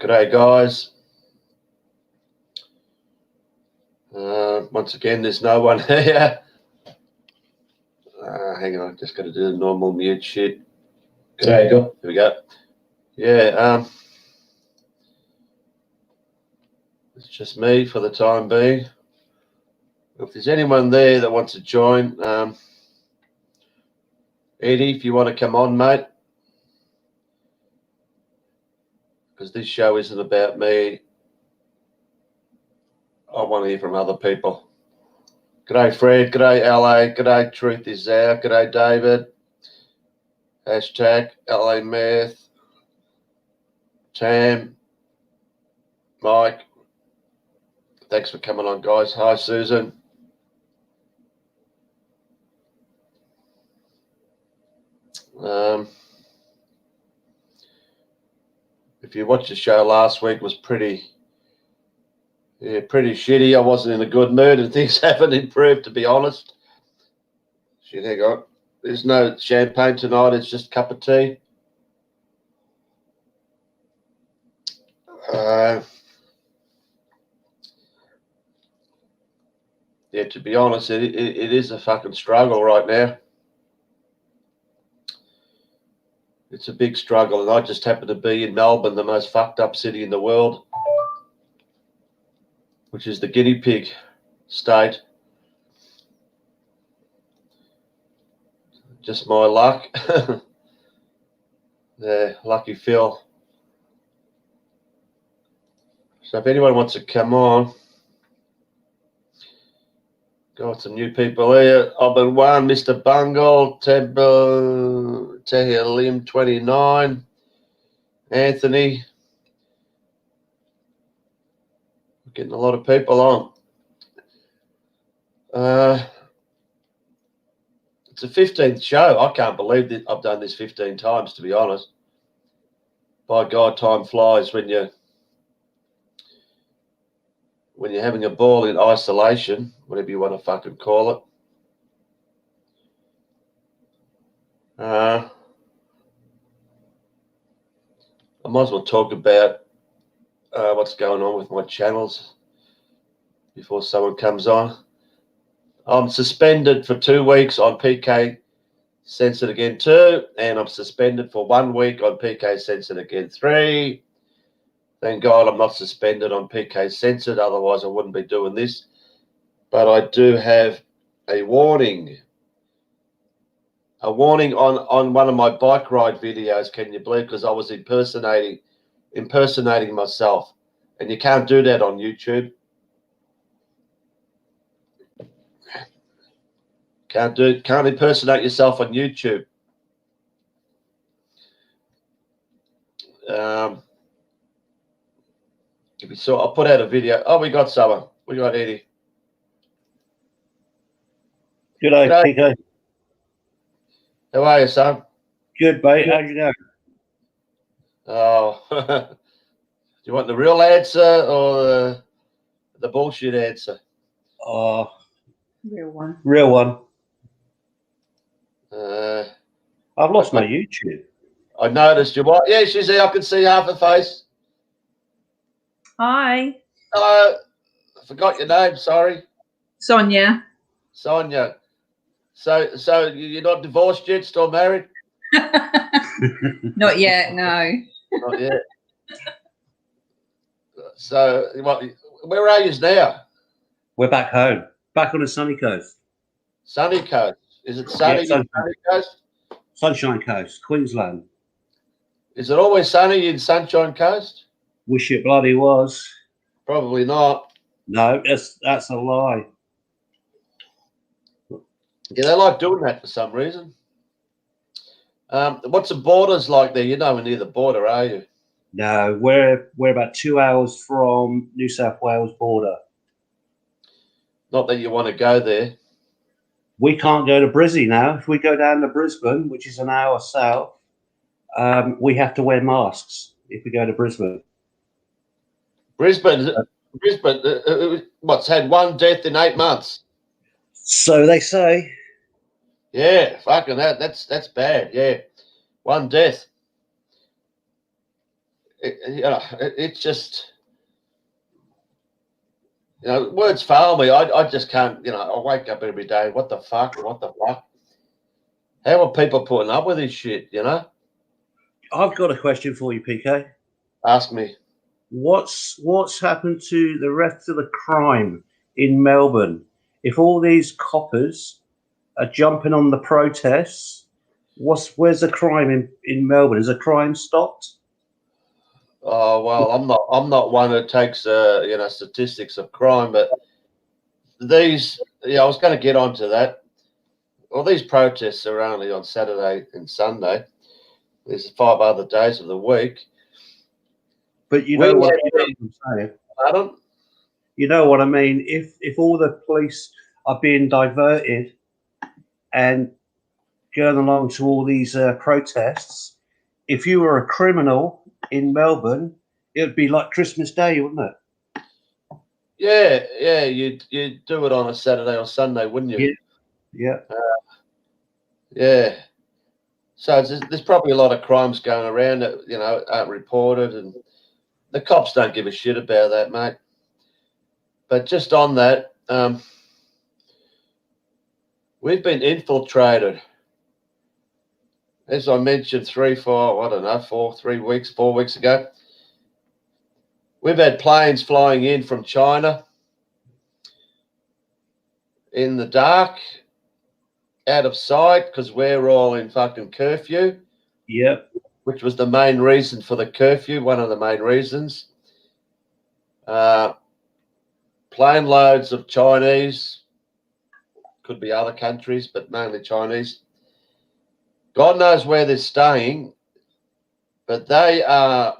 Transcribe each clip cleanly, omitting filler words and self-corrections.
G'day, guys. Once again, there's no one here. Hang on, just got to do the normal mute shit. G'day, Here we go. Yeah, it's just me for the time being. If there's anyone there that wants to join, Eddie, if you want to come on, mate, because this show isn't about me. I want to hear from other people. G'day, Fred. G'day, LA. G'day, Truth is Out. G'day, David. Hashtag LA Math. Tam. Mike. Thanks for coming on, guys. Hi, Susan. If you watched the show last week, it was pretty shitty. I wasn't in a good mood and things haven't improved, to be honest. Shit, hang on. There's no champagne tonight. It's just a cup of tea. Yeah, to be honest, it is a fucking struggle right now. It's a big struggle, and I just happen to be in Melbourne, the most fucked up city in the world, which is the guinea pig state. Just my luck. Yeah, lucky Phil. So if anyone wants to come on, got some new people here. I've been one, Mr. Bungle, Tahir Lim 29, Anthony. We're getting a lot of people on. It's the 15th show. I can't believe that I've done this 15 times, to be honest. By God, time flies when you're having a ball in isolation, whatever you want to fucking call it. I might as well talk about what's going on with my channels before someone comes on. I'm suspended for 2 weeks on Peekay Censored again 2, and I'm suspended for 1 week on Peekay Censored again 3. Thank God I'm not suspended on Peekay Censored, otherwise I wouldn't be doing this. But I do have a warning. A warning on one of my bike ride videos, can you believe? Because I was impersonating myself. And you can't do that on YouTube. Can't impersonate yourself on YouTube. If you saw, I'll put out a video. Oh, we got someone. We got Eddie. G'day, Peekay. How are you, son? Good, mate. How's you going? Oh, do you want the real answer or the bullshit answer? Oh, Real one. real one. I've lost my YouTube. I noticed you. What? Yeah, she's here. I can see half her face. Hi. Hello. I forgot your name. Sorry. Sonia. Sonia. So you're not divorced yet? Still married? Not yet, no. Not yet. So where are you now? We're back home. Back on the sunny coast. Sunny Coast. Is it sunny? Yeah, Sunny Coast? Sunshine Coast, Queensland. Is it always sunny in Sunshine Coast? Wish it bloody was. Probably not. No, that's a lie. Yeah, they like doing that for some reason. What's the borders like there? You're nowhere near the border, are you? No, we're about 2 hours from New South Wales border. Not that you want to go there. We can't go to Brizzy now. If we go down to Brisbane, which is an hour south, we have to wear masks if we go to Brisbane. Brisbane, what's had 1 death in 8 months? So they say. Yeah, fucking that's bad. Yeah, 1 death. it's just, words fail me. I just can't, I wake up every day. What the fuck? What the fuck? How are people putting up with this shit, I've got a question for you, PK. Ask me. What's happened to the rest of the crime in Melbourne? If all these coppers are jumping on the protests, where's the crime in Melbourne? Is the crime stopped? Oh, well, I'm not one who takes statistics of crime, but these, I was going to get onto that. Well, these protests are only on Saturday and Sunday. There's 5 other days of the week. But you know what I'm saying. Pardon? You know what I mean. If all the police are being diverted and going along to all these protests, if you were a criminal in Melbourne, it would be like Christmas Day, wouldn't it? Yeah, you'd do it on a Saturday or Sunday, wouldn't you? Yeah. Yeah. So there's probably a lot of crimes going around that aren't reported, and the cops don't give a shit about that, mate. But just on that, we've been infiltrated. As I mentioned 4 weeks ago, we've had planes flying in from China in the dark, out of sight, because we're all in fucking curfew. Yep. Which was the main reason for the curfew, one of the main reasons. Plane loads of Chinese, could be other countries, but mainly Chinese. God knows where they're staying, but they are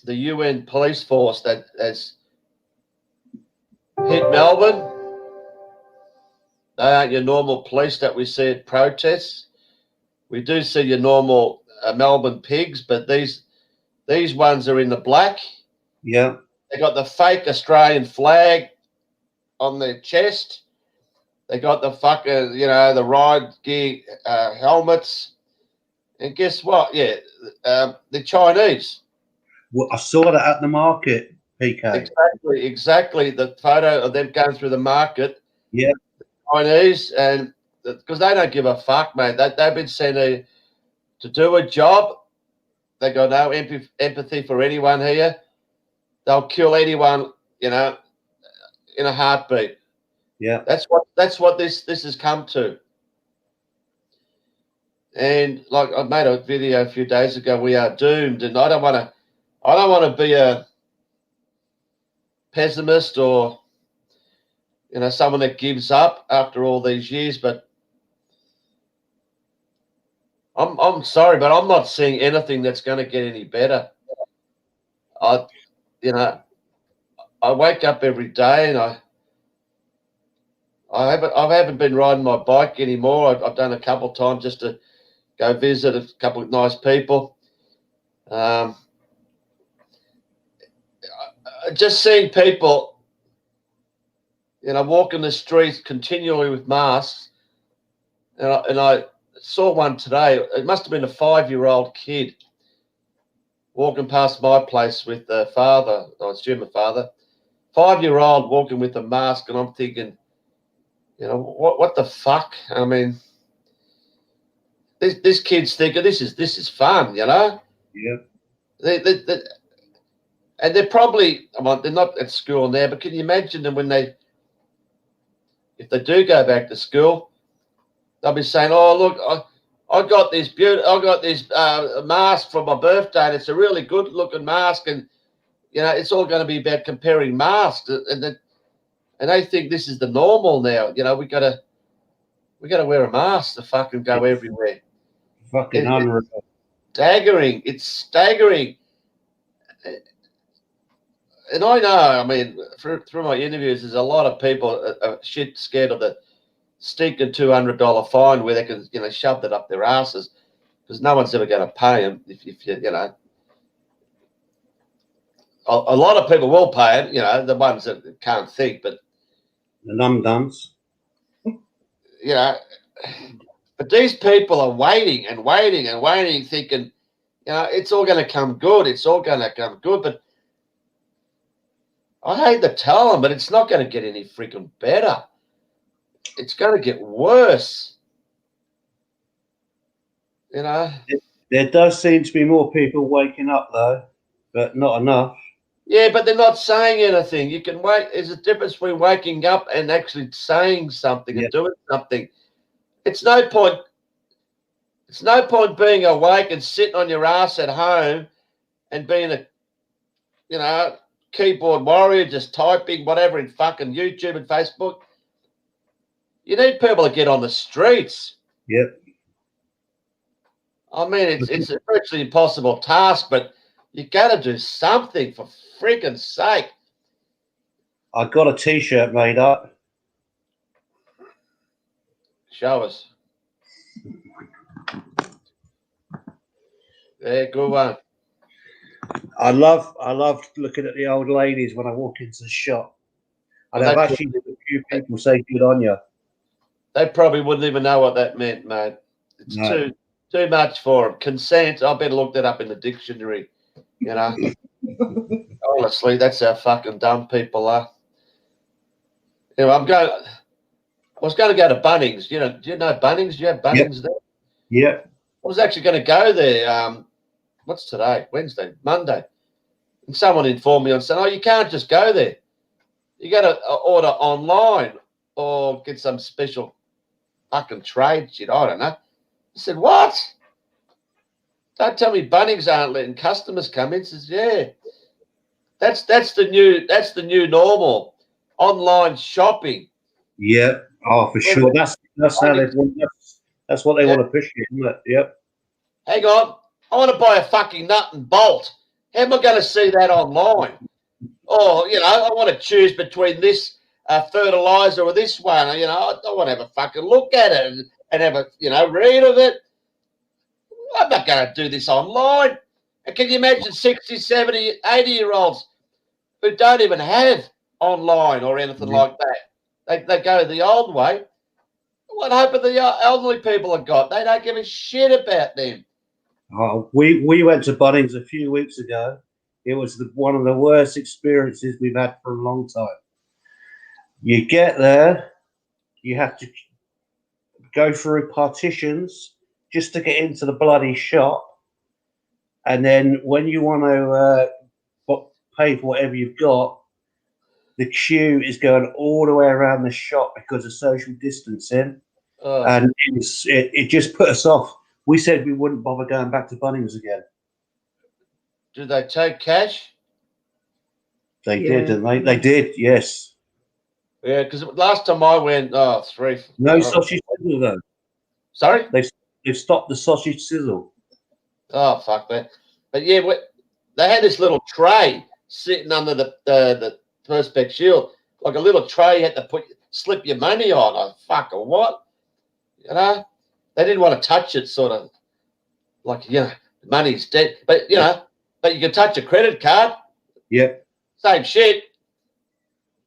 the UN police force that has hit Melbourne. They aren't your normal police that we see at protests. We do see your normal Melbourne pigs, but these ones are in the black. Yeah. They got the fake Australian flag on their chest. They got the fucking, the ride gear helmets. And guess what? Yeah, the Chinese. Well, I saw that at the market, PK. Exactly. The photo of them going through the market. Yeah. The Chinese, and because they don't give a fuck, mate. They've been sent to do a job. They got no empathy for anyone here. They'll kill anyone, in a heartbeat. Yeah. That's what this has come to. And like I made a video a few days ago, we are doomed, and I don't want to be a pessimist or someone that gives up after all these years, but I'm sorry, but I'm not seeing anything that's going to get any better. I wake up every day and I haven't been riding my bike anymore. I've done a couple of times just to go visit a couple of nice people. Just seeing people, walking the streets continually with masks, and I saw one today. It must have been a 5-year-old kid walking past my place with a father. I assume a father. 5-year-old walking with a mask, and I'm thinking, what the fuck? I mean, this kid's thinking this is fun, Yeah. And they're probably, they're not at school now, but can you imagine them if they do go back to school, they'll be saying, "Oh, look, I got this mask for my birthday, and it's a really good looking mask, and it's all going to be about comparing masks, and they think this is the normal now. We got to wear a mask to fucking go everywhere. Fucking unreal. Staggering. It's staggering. And I know, through my interviews, there's a lot of people are shit scared of the stinking $200 fine where they can, shove that up their asses, because no one's ever going to pay them. If a lot of people will pay it, the ones that can't think, but the num-dums. But these people are waiting and waiting and waiting, thinking, You know, it's all going to come good. It's all going to come good. But I hate to tell them, but it's not going to get any freaking better. It's going to get worse. You know? There does seem to be more people waking up, though, but not enough. Yeah, but they're not saying anything. You can wait. There's a difference between waking up and actually saying something and doing something. It's no point. It's no point being awake and sitting on your ass at home and being a, you know, keyboard warrior, just typing whatever in fucking YouTube and Facebook. You need people to get on the streets. Yep. I mean, it's a virtually impossible task, but you got to do something for freaking sake. I got a T-shirt made up. Show us. Yeah, good one. I love looking at the old ladies when I walk into the shop. And Well, I've actually had a few people say good on you. They probably wouldn't even know what that meant, mate. It's too much for them. Consent, I better look that up in the dictionary. You know, honestly, that's how fucking dumb people are. You know, I was going to go to Bunnings. You know, do you know Bunnings? Do you have Bunnings there? Yeah. I was actually going to go there. What's today? Wednesday, Monday. And someone informed me and said, "Oh, you can't just go there. You got to order online or get some special fucking trade shit. I don't know." I said, "What? Don't tell me Bunnings aren't letting customers come in." He says, "Yeah, that's the new normal, online shopping." Yeah. Oh, for sure. That's how they want. That's what they want to push you, isn't it? Yep. Hang on, I want to buy a fucking nut and bolt. How am I going to see that online? Or, you know, I want to choose between this fertilizer or this one. You know, I want to have a fucking look at it and have a, you know, read of it. I'm not going to do this online. And can you imagine 60, 70, 80-year-olds who don't even have online or anything like that? They go the old way. What hope of the elderly people have got? They don't give a shit about them. Oh, we went to Bunnings a few weeks ago. It was one of the worst experiences we've had for a long time. You get there, you have to go through partitions just to get into the bloody shop. And then when you want to pay for whatever you've got, the queue is going all the way around the shop because of social distancing. And it just put us off. We said we wouldn't bother going back to Bunnings again. Do they take cash? They did, didn't they? They did, yes. Yeah, because last time I went, three. No sausage sizzle, though. Sorry? They've stopped the sausage sizzle. Oh, fuck that. But yeah, they had this little tray sitting under the Perspex Shield, like a little tray you had to slip your money on. Oh, fuck, or what? You know? They didn't want to touch it, sort of like, you know, money's dead. But, you know, but you can touch a credit card. Yep. Same shit.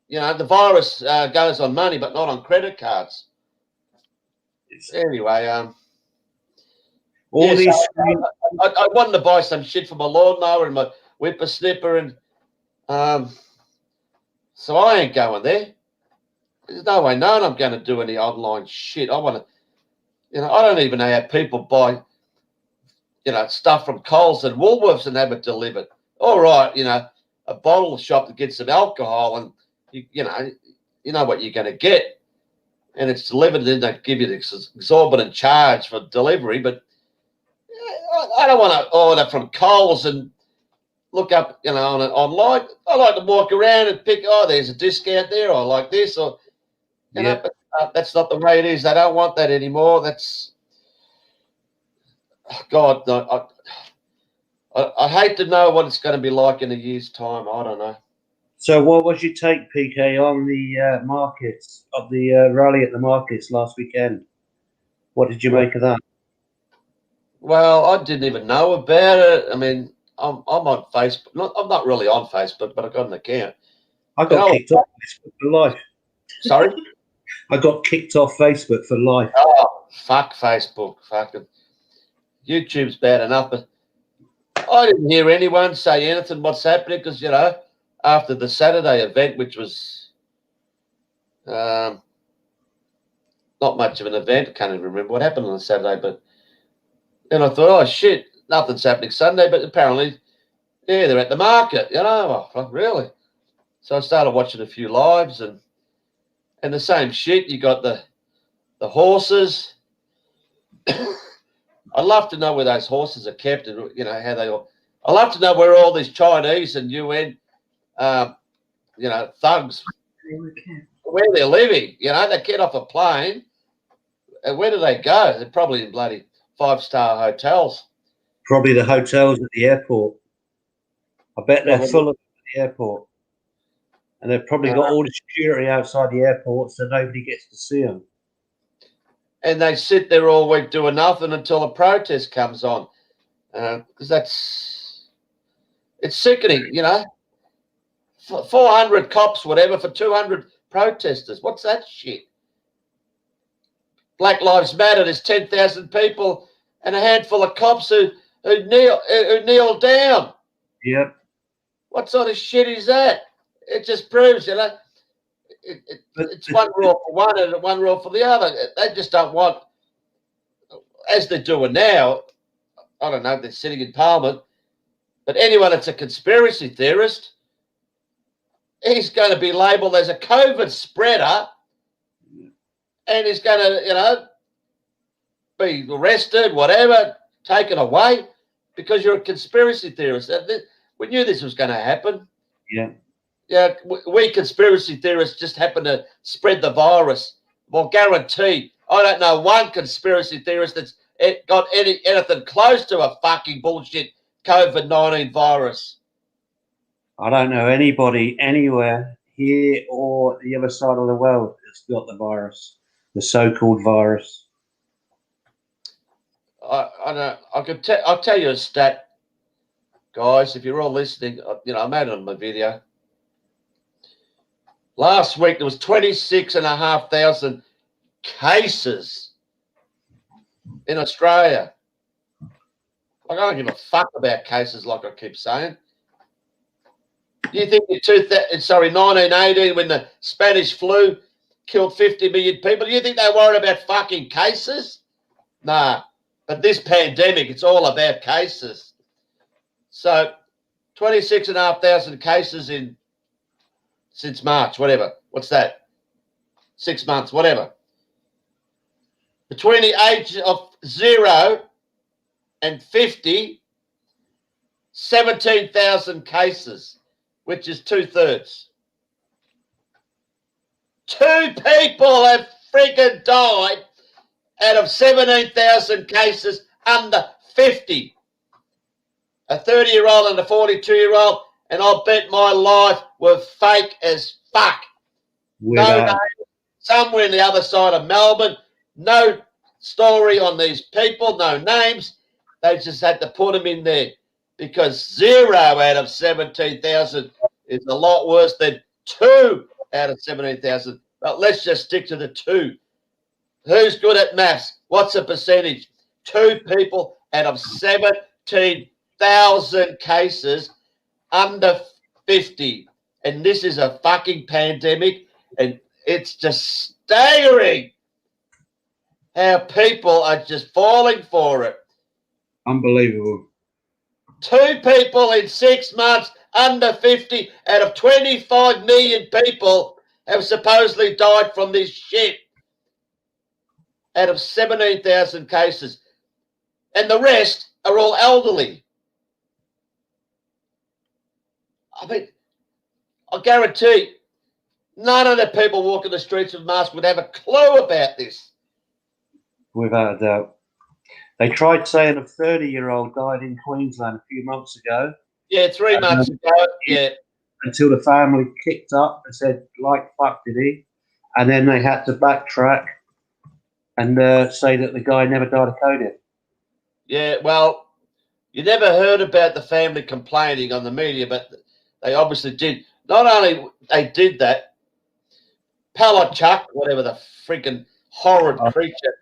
You know, the virus goes on money, but not on credit cards. Anyway, I wanted to buy some shit for my lawnmower and my whippersnipper, and so I ain't going there. There's no way known I'm going to do any online shit. I want to, you know, I don't even know how people buy, you know, stuff from Coles and Woolworths and have it delivered. All right, you know, a bottle shop to get some alcohol, and you know what you're going to get, and it's delivered. Then they give you this exorbitant charge for delivery, but I don't want to order from Coles and look up, you know, online. I like to walk around and pick. Oh, there's a discount there. I like this, or you know. But that's not the way it is. They don't want that anymore. That's God. No, I hate to know what it's going to be like in a year's time. I don't know. So, what was your take, Peekay, on the markets, of the rally at the markets last weekend? What did you make of that? Well, I didn't even know about it. I mean, I'm on Facebook. I'm not really on Facebook, but I've got an account. I got kicked off Facebook for life. Sorry? I got kicked off Facebook for life. Oh, fuck Facebook. Fucking YouTube's bad enough, but I didn't hear anyone say anything what's happening because, you know, after the Saturday event, which was not much of an event, I can't even remember what happened on the Saturday, but then I thought, oh, shit, nothing's happening Sunday, but apparently, yeah, they're at the market, you know. Oh, really? So I started watching a few lives and the same shit. You got the horses. I'd love to know where those horses are kept and, you know, how they all. I'd love to know where all these Chinese and UN, you know, thugs, where they're living. You know, they get off a plane, and where do they go? They're probably in bloody 5-star hotels. Probably the hotels at the airport. I bet they're full of the airport. And they've probably got all the security outside the airport so nobody gets to see them. And they sit there all week doing nothing until a protest comes on. Because it's sickening, you know. 400 cops, whatever, for 200 protesters. What's that shit? Black Lives Matter, there's 10,000 people and a handful of cops who kneel down. Yep. What sort of shit is that? It just proves, you know, it's one rule for one and one rule for the other. They just don't want, as they're doing now, I don't know, they're sitting in Parliament, but anyone that's a conspiracy theorist, he's going to be labelled as a COVID spreader and he's going to, you know, be arrested, whatever, taken away because you're a conspiracy theorist. We knew this was going to happen. Yeah. Yeah, we conspiracy theorists just happen to spread the virus. Well, guarantee, I don't know one conspiracy theorist that's got anything close to a fucking bullshit COVID-19 virus. I don't know anybody anywhere here or the other side of the world that's got the virus, the so-called virus. I know. I'll tell you a stat, guys. If you're all listening, you know, I made it on my video. Last week there was 26,500 cases in Australia. Like, I don't give a fuck about cases, like I keep saying. You think in 1918, when the Spanish flu killed 50 million people, you think they worried about fucking cases? Nah. But this pandemic, it's all about cases. So 26,500 cases since March, whatever. What's that? 6 months, whatever. Between the age of 0 and 50, 17,000 cases, which is 2/3. 2 people have freaking died out of 17,000 cases under 50. A 30-year-old and a 42-year-old, and I'll bet my life were fake as fuck. No name, somewhere in the other side of Melbourne, no story on these people, no names. They just had to put them in there because 0 out of 17,000 is a lot worse than 2 out of 17,000. But let's just stick to the 2. Who's good at maths? What's the percentage? 2 people out of 17,000 cases under 50. And this is a fucking pandemic, and it's just staggering how people are just falling for it. Unbelievable. 2 people in 6 months under 50 out of 25 million people have supposedly died from this shit. Out of 17,000 cases. And the rest are all elderly. I mean, I guarantee none of the people walking the streets with masks would have a clue about this. Without a doubt. They tried saying a 30-year-old died in Queensland a few months ago. Yeah, 3 months ago, yeah. Until the family kicked up and said, like, fuck did he? And then they had to backtrack and say that the guy never died of COVID. Yeah, well, you never heard about the family complaining on the media, but they obviously did. Not only they did that, Palachuk, whatever the freaking horrid creature,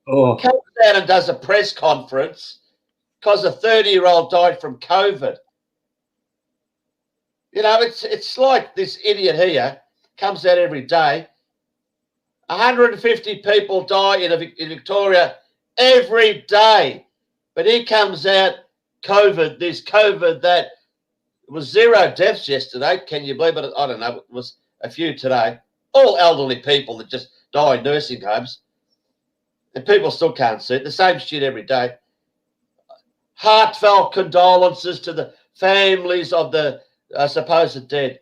comes out and does a press conference because a 30-year-old died from COVID. You know, it's like this idiot here comes out every day. 150 people die in Victoria every day. But he comes out, COVID, this, COVID, that. It was 0 deaths yesterday. Can you believe it? I don't know. It was a few today. All elderly people that just die in nursing homes. And people still can't see it. The same shit every day. Heartfelt condolences to the families of the supposed dead.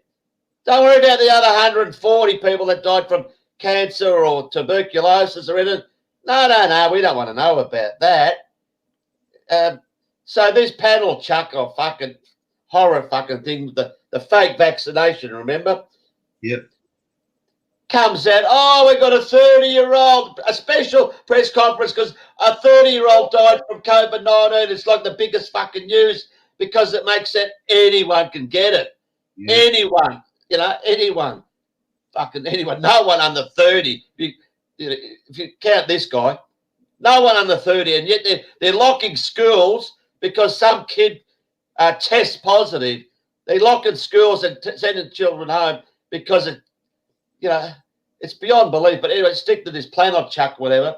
Don't worry about the other 140 people that died from cancer or tuberculosis or anything. No. We don't want to know about that. So this panel chuck or fucking horror fucking thing, the fake vaccination, remember? Yep. Comes out, oh, we got a 30-year-old, a special press conference because a 30-year-old died from COVID-19. It's like the biggest fucking news because it makes it anyone can get it. Yeah. Anyone, you know, anyone. Fucking anyone. No one under 30. If you count this guy, no one under 30, and yet they're locking schools because some kid tests positive. They're locking schools and sending children home because it, you know, it's beyond belief. But anyway, stick to this planet chuck, whatever.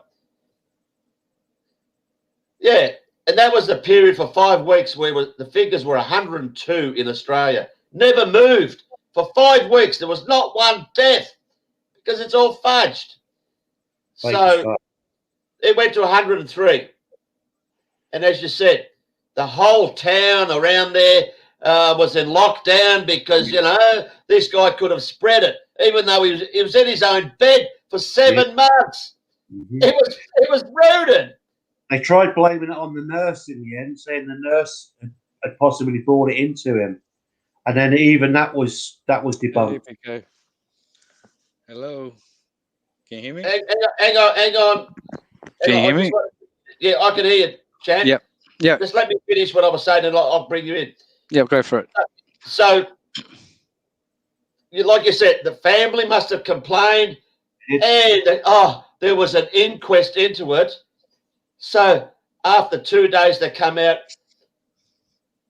Yeah, and that was the period for 5 weeks where the figures were 102 in Australia. Never moved. For 5 weeks, there was not one death because it's all fudged. So it went to 103. And as you said, the whole town around there was in lockdown because, you know, this guy could have spread it, even though he was in his own bed for 7 months. Mm-hmm. It was rooted. They tried blaming it on the nurse in the end, saying the nurse had possibly brought it into him. And then even that was debunked. Hey, hello. Can you hear me? Hang on. Can you hear me? Yeah, I can hear you, Chan. Yep. Yeah. Just let me finish what I was saying and I'll bring you in. Yeah, go for it. So, like you said, the family must have complained and, there was an inquest into it. So, after 2 days, they come out.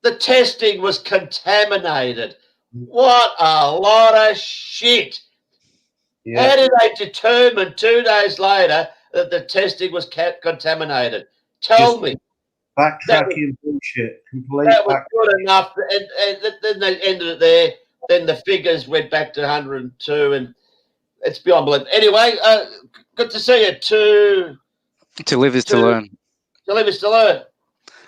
The testing was contaminated. What a lot of shit. Yeah. How did they determine 2 days later that the testing was contaminated? Tell me. Backtracking bullshit. Complete. That was good enough. And then they ended it there. Then the figures went back to 102, and it's beyond belief. Anyway, good to see you. To live is to learn. To live is to learn.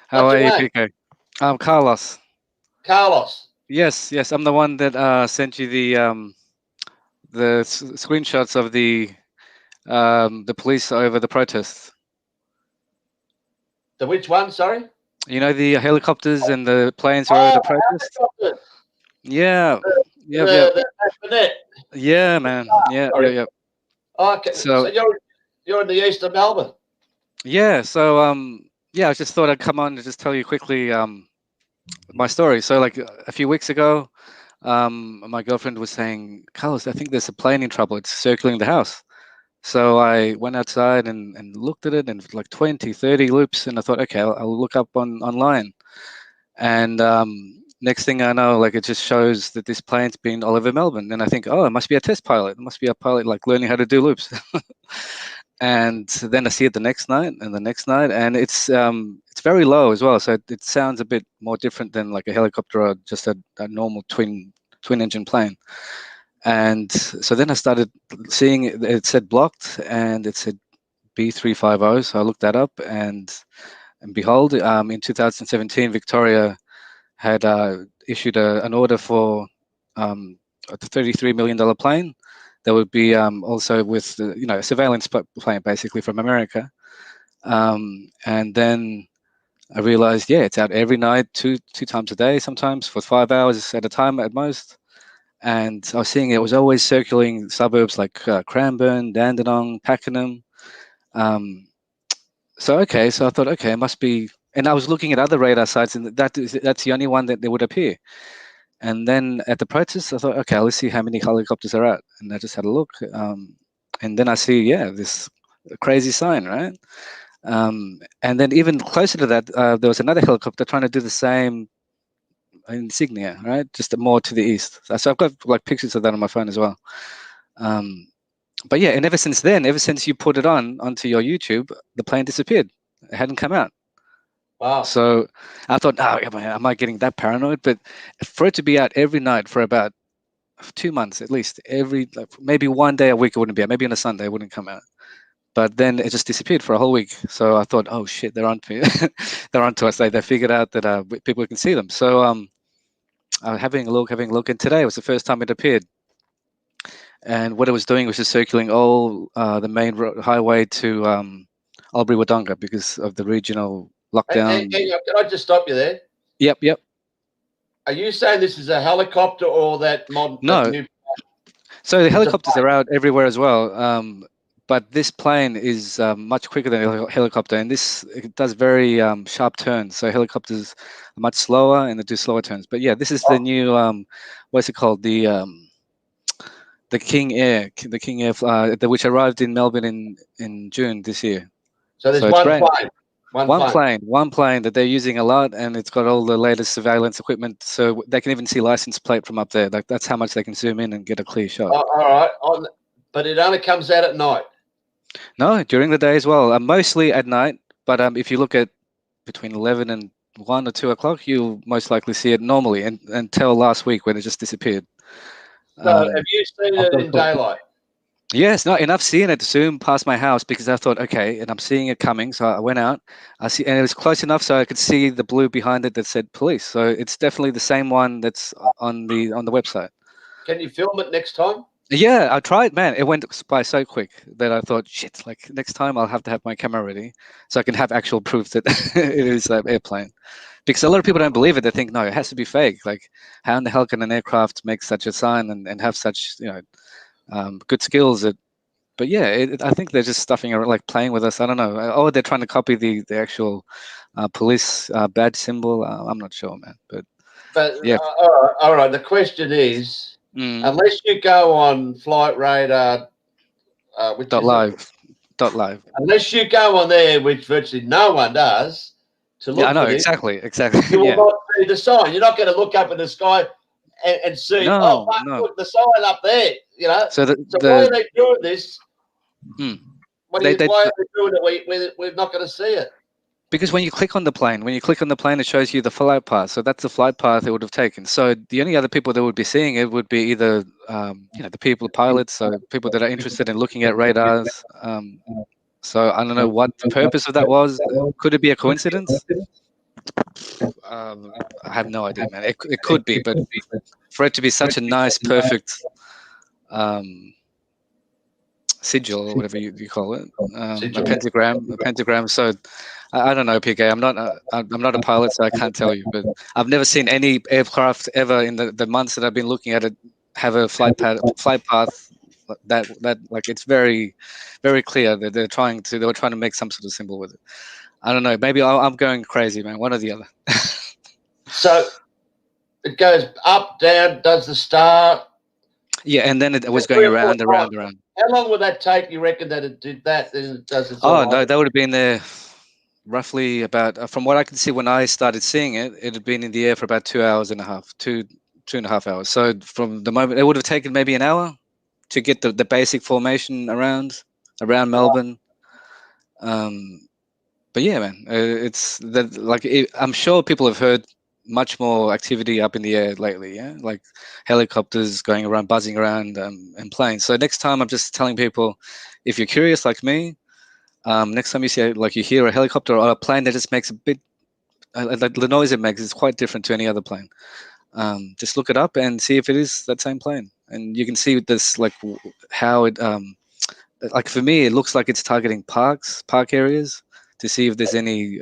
How are you, Peekay? I'm Carlos. Carlos. Yes. I'm the one that sent you the screenshots of the police over the protests. The which one? Sorry. You know, the helicopters and the planes over the protests. Yeah. Yeah, man. Yeah. Okay. So you're in the east of Melbourne. Yeah. So I just thought I'd come on and just tell you quickly my story. So like a few weeks ago, my girlfriend was saying, Carlos, I think there's a plane in trouble. It's circling the house. So I went outside and looked at it, and like 20, 30 loops. And I thought, okay, I'll look up online. And next thing I know, like it just shows that this plane's been all over Melbourne. And I think, oh, it must be a test pilot. It must be a pilot like learning how to do loops. And then I see it the next night, and it's very low as well. So it sounds a bit more different than like a helicopter or just a normal twin engine plane. And so then I started seeing it said blocked, and it said B350. So I looked that up, and behold, in 2017, Victoria had issued an order for a $33 million plane. That would be also with a surveillance plane, basically from America. And then I realized, it's out every night, two times a day, sometimes for 5 hours at a time at most. And I was seeing it was always circling suburbs like Cranbourne, Dandenong, Pakenham. So I thought, okay, it must be. And I was looking at other radar sites, and that's the only one that they would appear. And then at the protests, I thought, okay, let's see how many helicopters are out. And I just had a look. And then I see, this crazy sign, right? And then even closer to that, there was another helicopter trying to do the same insignia, right? Just more to the east. So I've got like pictures of that on my phone as well. But yeah, and ever since then, ever since you put it onto your YouTube, the plane disappeared. It hadn't come out. Wow. So I thought, oh, am I getting that paranoid? But for it to be out every night for about 2 months at least, maybe one day a week it wouldn't be out. Maybe on a Sunday it wouldn't come out. But then it just disappeared for a whole week. So I thought, oh shit, they're onto me. They're onto us. They figured out that people can see them. So I was having a look, and today was the first time it appeared. And what it was doing was just circling all the main highway to Albury Wodonga because of the regional lockdown. Hang on, can I just stop you there? Yep. Are you saying this is a helicopter or that mod? No. That new... So the helicopters are out everywhere as well. But this plane is much quicker than a helicopter, and it does very sharp turns. So helicopters are much slower, and they do slower turns. But yeah, this is the new what's it called? The King Air, which arrived in Melbourne in June this year. So there's it's one brand- plane. One plane that they're using a lot, and it's got all the latest surveillance equipment, so they can even see license plate from up there. Like that's how much they can zoom in and get a clear shot. All right, but it only comes out at night. No, during the day as well. Mostly at night, but if you look at between 11 and 1 or 2 o'clock, you'll most likely see it normally, until last week when it just disappeared. So have you seen it in daylight? Yes, no, and I've seen it zoom past my house because I thought, okay, and I'm seeing it coming, so I went out. And it was close enough so I could see the blue behind it that said police. So it's definitely the same one that's on the website. Can you film it next time? Yeah, I tried, man. It went by so quick that I thought, shit, like next time I'll have to have my camera ready so I can have actual proof that it is an airplane. Because a lot of people don't believe it. They think, no, it has to be fake. Like, how in the hell can an aircraft make such a sign and have such, good skills? But yeah, I think they're just stuffing around, like playing with us. I don't know. Oh, they're trying to copy the actual police badge symbol. I'm not sure, man. But yeah. All right. The question is, unless you go on Flight Radar, which live. Unless you go on there, which virtually no one does, to look I know, for this, exactly. you will not see the sign. You're not going to look up in the sky and see, look, the sign up there, So why are they doing this? Why are they doing it? We're not going to see it. Because when you click on the plane, it shows you the flight path. So that's the flight path it would have taken. So the only other people that would be seeing it would be either, the pilots, so people that are interested in looking at radars. So I don't know what the purpose of that was. Could it be a coincidence? I have no idea, man. It could be, but for it to be such a nice, perfect sigil or whatever you call it, a pentagram. So I don't know, Peekay. I'm not a pilot, so I can't tell you. But I've never seen any aircraft ever in the months that I've been looking at it have a flight path that like it's very, very clear that they were trying to make some sort of symbol with it. I don't know. Maybe I'm going crazy, man. One or the other. So it goes up, down, does the star. Yeah, and then it was going around. How long would that take, you reckon, that it did that? Then it does its no, that would have been there roughly about, from what I could see when I started seeing it, it had been in the air for about 2 hours and a half, two and a half hours. So from the moment, it would have taken maybe an hour to get the basic formation around Melbourne. But yeah, man, it's that, like, I'm sure people have heard much more activity up in the air lately, yeah, like helicopters going around, buzzing around, and planes. So next time, I'm just telling people, if you're curious like me, next time you see you hear a helicopter or a plane that just makes a bit, like the noise it makes is quite different to any other plane. Just look it up and see if it is that same plane, and you can see this, like how it, like for me, it looks like it's targeting park areas to see if there's any.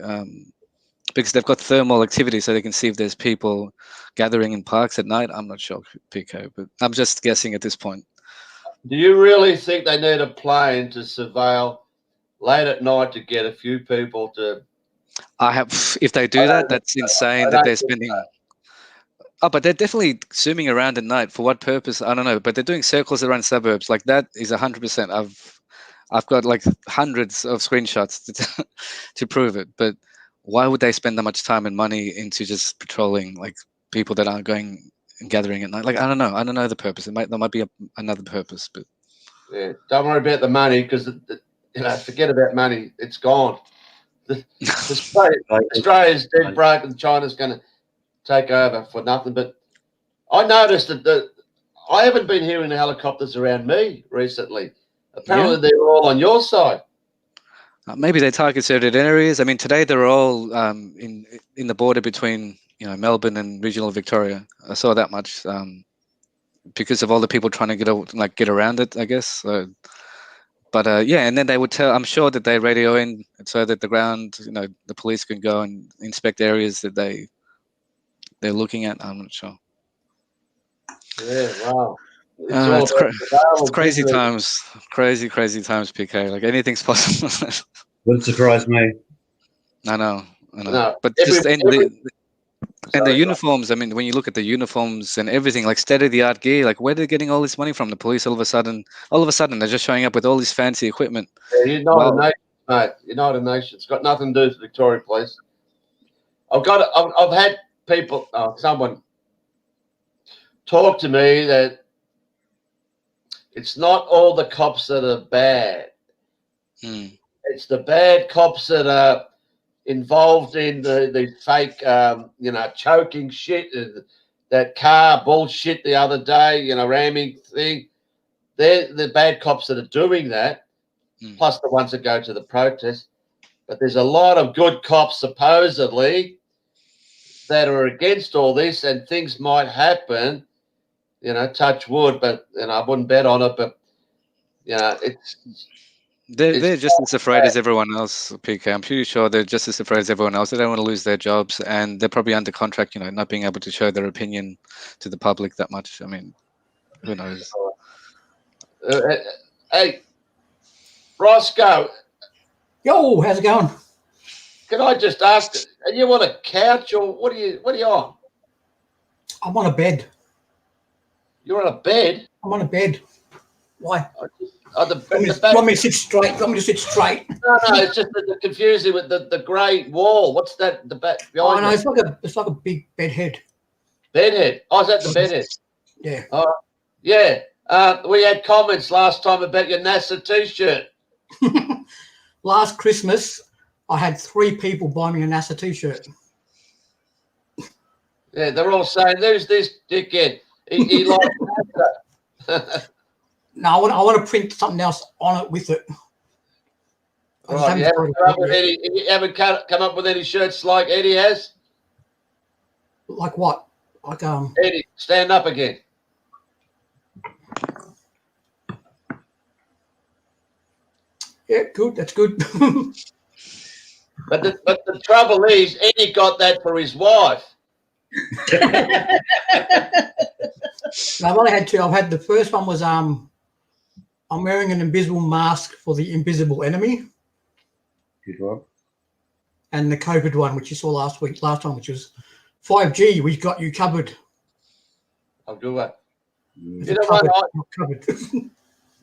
Because they've got thermal activity, so they can see if there's people gathering in parks at night. I'm not sure, Peekay, but I'm just guessing at this point. Do you really think they need a plane to surveil late at night to get a few people to? If they do that, that's insane that they're spending. Oh, but they're definitely zooming around at night. For what purpose? I don't know. But they're doing circles around suburbs. Like that is 100%. I've got like hundreds of screenshots to prove it. But why would they spend that much time and money into just patrolling like people that aren't going and gathering at night? Like I don't know the purpose. There might be another purpose, but Yeah, don't worry about the money because forget about money. It's gone. Australia's dead broke, and China's going to take over for nothing. But I noticed that I haven't been hearing the helicopters around me recently. Apparently, they're all on your side. Maybe they target certain areas. I mean, today they're all in the border between Melbourne and regional Victoria. I saw that much because of all the people trying to get around it, I guess. So, but and then they would tell. I'm sure that they radio in so that the ground, the police can go and inspect areas that they're looking at. I'm not sure. Yeah, wow. It's crazy times. Crazy times, Peekay. Like anything's possible. Wouldn't surprise me. I know. No, But the uniforms. I mean, when you look at the uniforms and everything, like state-of-the-art gear, like where they're getting all this money from? The police all of a sudden, they're just showing up with all this fancy equipment. Yeah, United Nations, mate. United Nations. It's got nothing to do with Victoria Police. I've had people, someone talk to me that it's not all the cops that are bad. It's the bad cops that are involved in the fake, choking shit, that car bullshit the other day, ramming thing. They're the bad cops that are doing that, plus the ones that go to the protest. But there's a lot of good cops, supposedly, that are against all this, and things might happen, touch wood, but, I wouldn't bet on it, but, They're just as afraid as everyone else, PK. I'm pretty sure they're just as afraid as everyone else. They don't want to lose their jobs, and they're probably under contract, not being able to show their opinion to the public that much. I mean, who knows? Hey, Roscoe. Yo, how's it going? Can I just ask, are you on a couch or what are you on? I'm on a bed. You're on a bed? I'm on a bed. Why? Want me to sit straight? Want me to sit straight? No, it's just the confusing with the grey wall. What's that? The back behind? Oh no, it's like a big bed head. Bed head. Oh, is that the bed head? Yeah. Yeah. We had comments last time about your NASA T-shirt. Last Christmas, I had 3 people buy me a NASA T-shirt. Yeah, they're all saying, "Who's this dickhead? He likes NASA." No, I want to print something else on it with it. Right, you haven't come up with any shirts like Eddie has? Like what? Like Eddie, stand up again. Yeah, good. That's good. But the trouble is, Eddie got that for his wife. No, I've only had 2. I've had the first one was I'm wearing an invisible mask for the invisible enemy. Good one. And the COVID one, which you saw last time, which was 5G. We've got you covered. I'll do it. The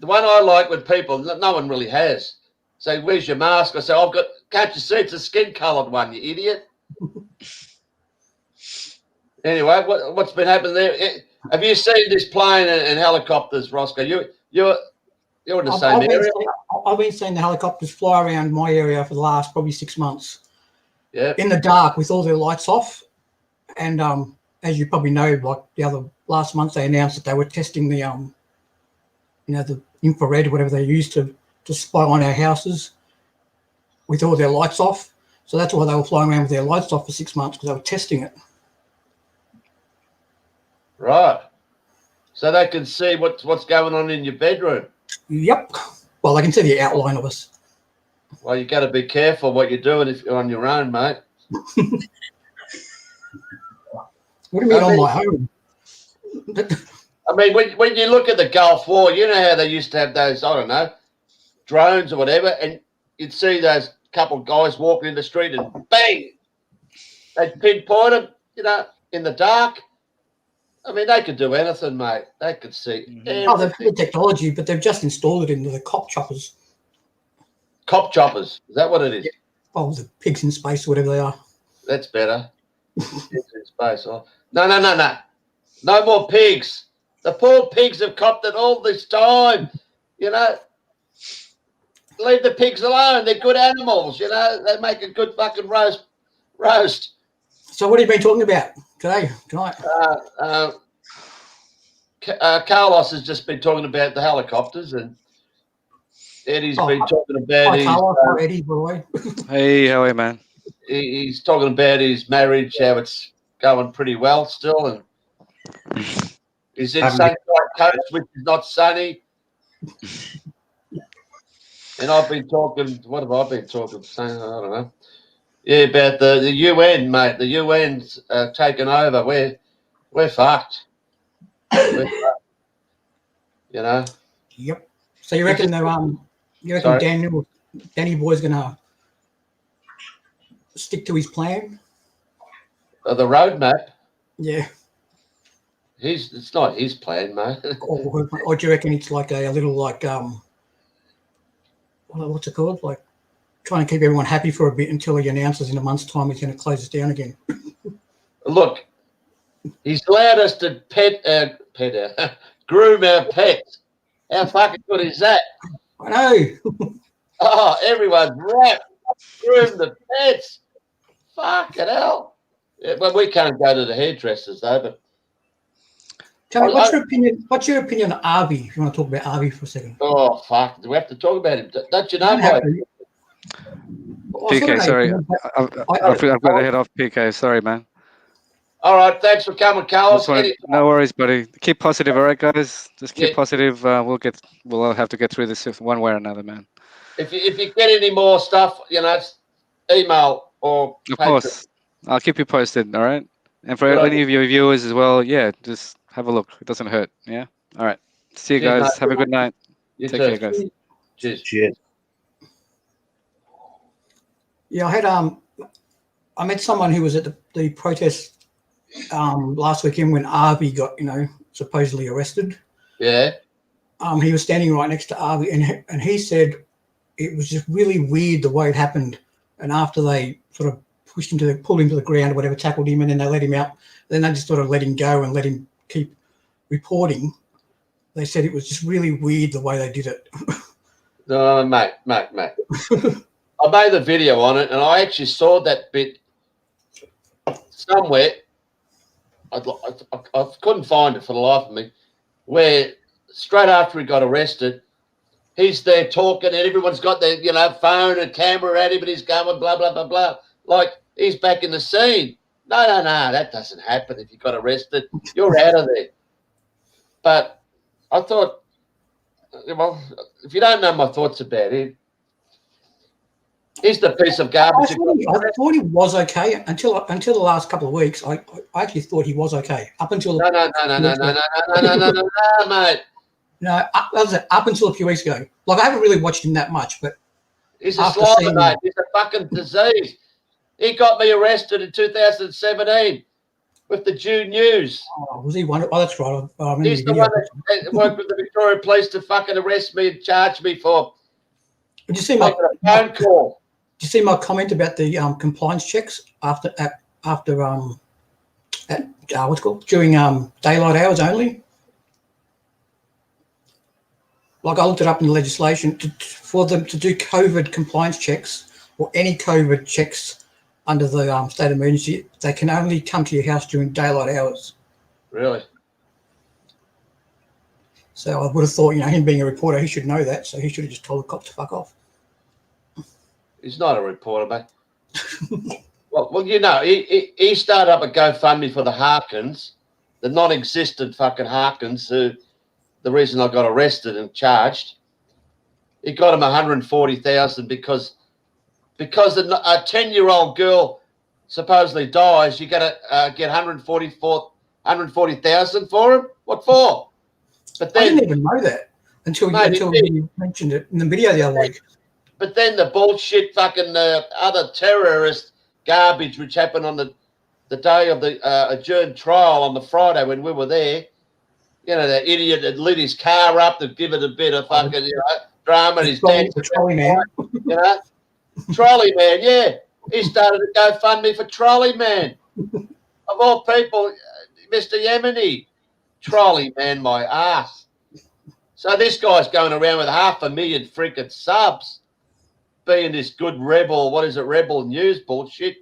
one I like with people, no one really has. Say, where's your mask? I say, can't you see it's a skin-coloured one, you idiot? Anyway, what's been happening there? Have you seen this plane and helicopters, Roscoe? You're in the same area. I've been seeing the helicopters fly around my area for the last probably 6 months. Yeah. In the dark with all their lights off. And as you probably know, like last month they announced that they were testing the the infrared, whatever they use to spy on our houses with all their lights off. So that's why they were flying around with their lights off for 6 months, because they were testing it. Right. So they can see what's going on in your bedroom. Yep. Well, they can see the outline of us. Well, you got to be careful what you're doing if you're on your own, mate. What do you mean on my own? I mean, when you look at the Gulf War, you know how they used to have those, I don't know, drones or whatever, and you'd see those couple of guys walking in the street and bang, they'd pinpoint them, in the dark. I mean, they could do anything, mate. They could see everything. Oh, they've got the technology, but they've just installed it into the cop choppers. Cop choppers. Is that what it is? Oh, the pigs in space, whatever they are. That's better. Pigs in space. Oh. No. No more pigs. The poor pigs have copped it all this time. You know, leave the pigs alone. They're good animals. You know, they make a good fucking roast. So what have you been talking about tonight? Carlos has just been talking about the helicopters, and Eddie's been talking about Hi, his. Carlos. Eddie, by the way. Hey, how are you, man? He's talking about his marriage, how it's going pretty well still, and he's in Sunshine Coast, which is not sunny. And I've been talking. What have I been talking? I don't know. Yeah, about the UN, mate. The UN's taken over. We're fucked. We're fucked. You know. Yep. So you reckon Danny Boy's gonna stick to his plan? The roadmap. Yeah. It's not his plan, mate. Or do you reckon it's like a little like what's it called? Like trying to keep everyone happy for a bit until he announces in a month's time he's going to close us down again. Look, he's allowed us to groom our pets. How fucking good is that? I know. Oh, everyone's right. Groom the pets. Fucking hell. Yeah, well, we can't go to the hairdressers though, but Tell me, what's your opinion on Arby? If you want to talk about Arby for a second. oh fuck, do we have to talk about him? Don't you know, mate? PK, sorry. I've got to head off, PK. Sorry, man. All right, thanks for coming, Carlos. No worries, buddy. Keep positive, all right, guys? Just keep positive. We'll all have to get through this one way or another, man. If you get any more stuff, you know, email or of course. I'll keep you posted, all right? And for any of your viewers as well, yeah, just have a look. It doesn't hurt. Yeah. All right. See you guys. Mate. Have a good night. You Take too. care, guys. Cheers. Yeah, I met someone who was at the protest last weekend when Arby got, supposedly arrested. Yeah. He was standing right next to Arby, and he said it was just really weird the way it happened. And after they sort of pulled him to the ground or whatever, tackled him, and then they let him out. Then they just sort of let him go and let him keep reporting. They said it was just really weird the way they did it. No, mate. I made the video on it, and I actually saw that bit somewhere. I couldn't find it for the life of me, where straight after he got arrested, he's there talking, and everyone's got their phone and camera at him, and he's going blah blah blah blah, like he's back in the scene. No, that doesn't happen. If you got arrested, you're out of there. But I thought, well, if you don't know my thoughts about him, he's the piece of garbage. I thought he was okay until the last couple of weeks. I actually thought he was okay up until no, mate. No, up until a few weeks ago. Like, I haven't really watched him that much, but he's a slimer, mate. He's a fucking disease. He got me arrested in 2017 with the June News. Oh, was he one? Oh, that's right. He's the one that worked with the Victoria Police to fucking arrest me and charge me for Did you see my phone call. Did you see my comment about the compliance checks after what's it called, during daylight hours only? Like, I looked it up in the legislation for them to do COVID compliance checks or any COVID checks under the state of emergency, they can only come to your house during daylight hours. Really? So I would have thought, him being a reporter, he should know that. So he should have just told the cop to fuck off. He's not a reporter, mate. well, he started up a GoFundMe for the Harkins, the non-existent fucking Harkins, who the reason I got arrested and charged. He got him 140,000 because a 10-year-old girl supposedly dies. You got to get 140,000 for him. What for? But then, I didn't even know that until you mentioned it in the video the other week. But then the bullshit fucking other terrorist garbage which happened on the day of the adjourned trial on the Friday when we were there. The idiot that lit his car up to give it a bit of fucking, drama and his dad. The trolley man. You know, Trolley Man, yeah. He started a GoFundMe for Trolley Man. Of all people, Mr. Yemeni. Trolley Man, my ass. So this guy's going around with 500,000 freaking subs, being this good rebel, what is it, rebel news bullshit.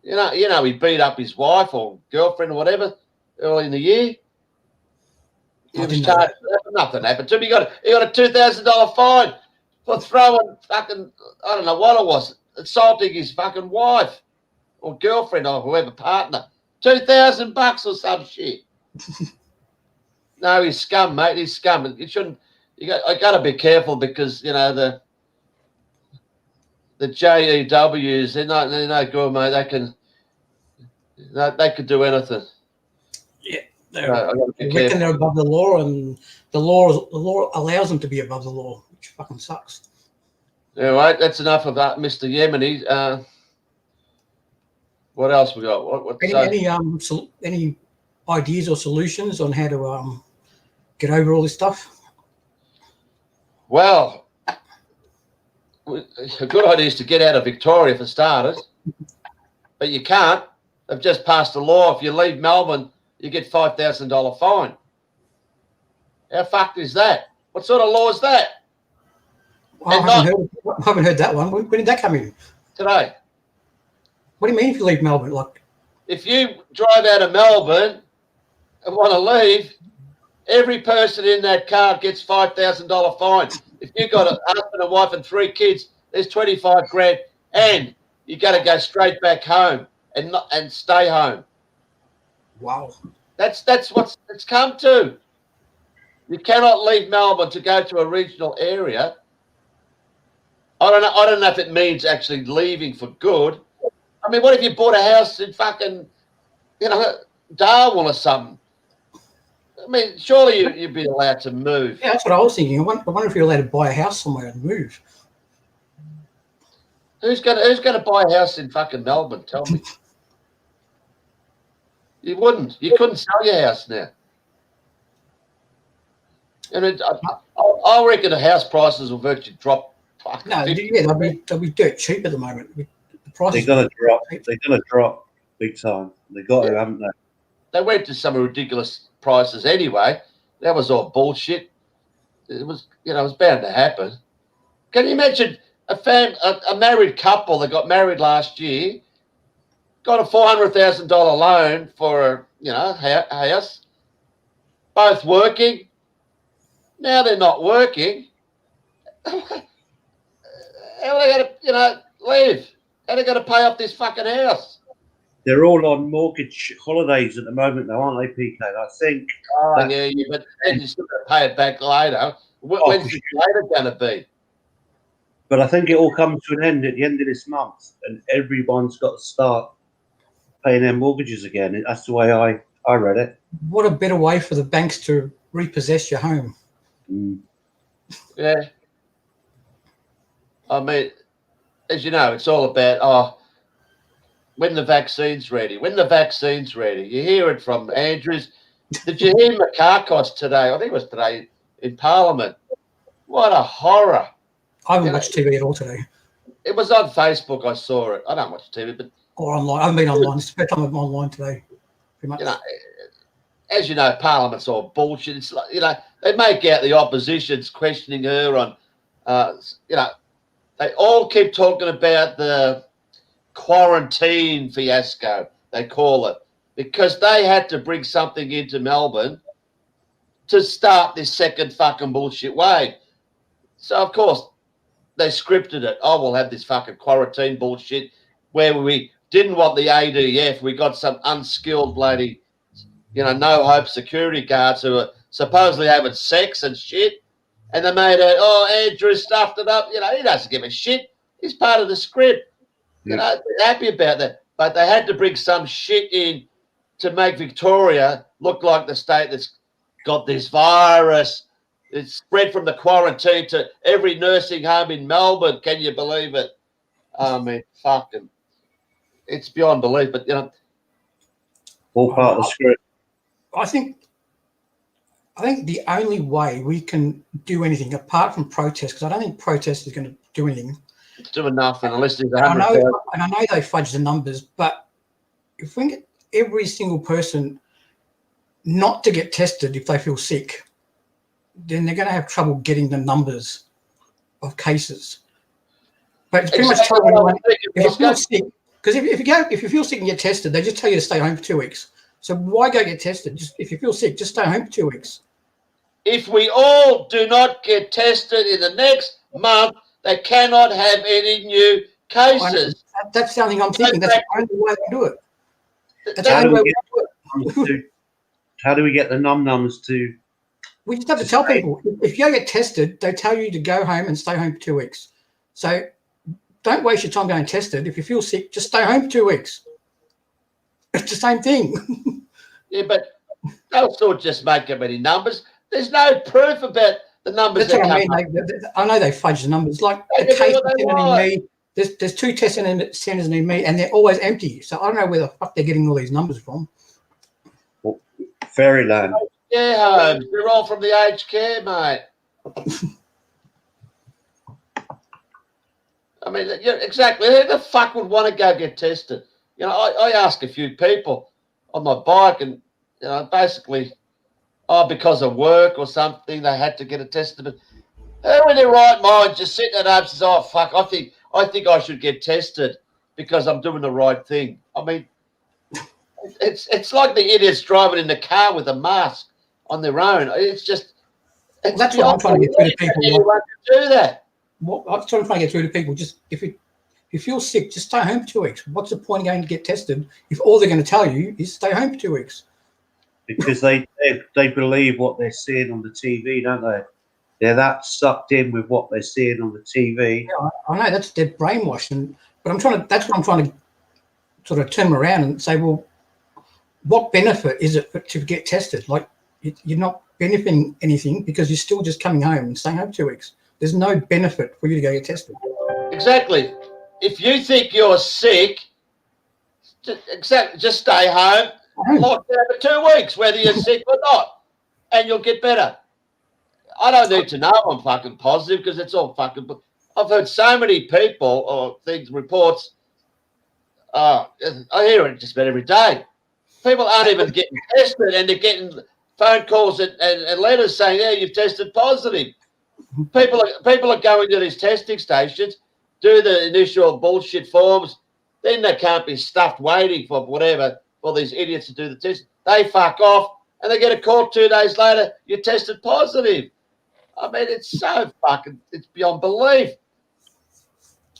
You know, he beat up his wife or girlfriend or whatever early in the year. He was charged. Nothing happened to him. He got a $2,000 fine for throwing fucking, I don't know what it was, assaulting his fucking wife or girlfriend or whoever, partner. $2,000 or some shit. No, he's scum, mate. He's scum. You shouldn't. I got to be careful because you know the JEWs. They're no good, mate. They could do anything. Yeah, I got to be they reckon careful. they're above the law, and the law allows them to be above the law, which fucking sucks. Yeah, right. That's enough of that, Mr. Yemeni. What else we got? Any ideas or solutions on how to get over all this stuff? Well, a good idea is to get out of Victoria for starters, but you can't. They've just passed a law. If you leave Melbourne, you get $5,000 fine. How fucked is that? What sort of law is that? I haven't heard that one. When did that come in? Today. What do you mean if you leave Melbourne? Like, if you drive out of Melbourne and want to leave, every person in that car gets $5,000 fine. If you've got a husband and wife and 3 kids, there's 25 grand, and you got to go straight back home and stay home. wow. That's what it's come to. You cannot leave Melbourne to go to a regional area. I don't know if it means actually leaving for good. I mean, what if you bought a house in fucking, Darwin or something? I mean, surely you'd be allowed to move. Yeah, that's what I was thinking. I wonder if you're allowed to buy a house somewhere and move. Who's gonna buy a house in fucking Melbourne? Tell me. You wouldn't. You couldn't sell your house now. And I reckon the house prices will virtually drop. No, yeah, they'll be dirt cheap at the moment. The prices They're gonna drop. They're gonna drop big time. They got to, haven't they? They went to some ridiculous prices anyway. That was all bullshit. It was, it was bound to happen. Can you imagine a married couple that got married last year, got a $400,000 loan for a house, both working. Now they're not working. How are they going to, live? How are they going to pay off this fucking house? They're all on mortgage holidays at the moment, though, aren't they, Peekay? I think. Oh, yeah, but then you're still going to pay it back later. When's it later going to be? But I think it all comes to an end at the end of this month, and everyone's got to start paying their mortgages again. That's the way I read it. What a better way for the banks to repossess your home. Mm. Yeah. I mean, as you know, it's all about, when the vaccine's ready. When the vaccine's ready. You hear it from Andrews. Did you hear Makakos today? I think it was today in Parliament. What a horror. I haven't watched TV at all today. It was on Facebook. I saw it. I don't watch TV, but Or online. I haven't been online. It's the first time I'm online today. Pretty much. As you know, Parliament's all bullshit. It's like, they make out the opposition's questioning her on, they all keep talking about the quarantine fiasco, they call it, because they had to bring something into Melbourne to start this second fucking bullshit wave. So, of course, they scripted it. Oh, we'll have this fucking quarantine bullshit where we didn't want the ADF. We got some unskilled bloody, no hope security guards who are supposedly having sex and shit. And they made it, Andrew stuffed it up. He doesn't give a shit. He's part of the script. Yeah. They're happy about that. But they had to bring some shit in to make Victoria look like the state that's got this virus. It's spread from the quarantine to every nursing home in Melbourne. Can you believe it? I mean, fucking, it's beyond belief. But, All part of the script. I think I think the only way we can do anything apart from protest, because I don't think protest is going to do anything. It's doing nothing unless there's And I 100,000. know they fudge the numbers, but if we get every single person not to get tested if they feel sick, then they're going to have trouble getting the numbers of cases. But it's pretty much telling everyone if you feel sick, because if you feel sick and get tested, they just tell you to stay home for 2 weeks. So why go get tested? Just if you feel sick, just stay home for 2 weeks. If we all do not get tested in the next month, they cannot have any new cases. That's the only thing I'm thinking. That's the only way to do it. That's the How only do way we we do it. how do we get the nums to? We just have to tell people, if you go get tested, they tell you to go home and stay home for 2 weeks. So don't waste your time going tested. If you feel sick, just stay home for 2 weeks. It's the same thing. Yeah, but they'll still just make up any numbers. There's no proof about the numbers. That's what I mean. I know they fudge the numbers. Like a case in me, there's 2 test centres near me, and they're always empty. So I don't know where the fuck they're getting all these numbers from. Fairyland. Care homes. They're all from the aged care, mate. I mean, yeah, exactly. Who the fuck would want to go get tested? You know, I ask a few people on my bike, and you know, basically, because of work or something, they had to get a test. But who in their right mind just sitting at home and says, "Oh fuck, I think I should get tested because I'm doing the right thing." I mean, it's like the idiots driving in the car with a mask on their own. It's just That's what I'm trying to get through to people. Anyone can do that. What I'm trying to get through to people, just if you feel sick, just stay home for 2 weeks. What's the point of going to get tested if all they're going to tell you is stay home for 2 weeks? Because they believe what they're seeing on the TV, don't they? They're that sucked in with what they're seeing on the TV. Yeah, I know they're brainwashed, but that's what I'm trying to sort of turn them around and say, well, what benefit is it to get tested? Like you're not benefiting anything because you're still just coming home and staying home 2 weeks. There's no benefit for you to go get tested. Exactly. If you think you're sick, just stay home, lock down for 2 weeks, whether you're sick or not, and you'll get better. I don't need to know I'm fucking positive because it's all fucking. I've heard so many people or reports. I hear it just about every day. People aren't even getting tested, and they're getting phone calls and letters saying, "Yeah, you've tested positive." People are going to these testing stations, do the initial bullshit forms, then they can't be stuffed waiting for whatever for these idiots to do the test. They fuck off, and they get a call 2 days later. You tested positive. I mean, it's so fucking. It's beyond belief.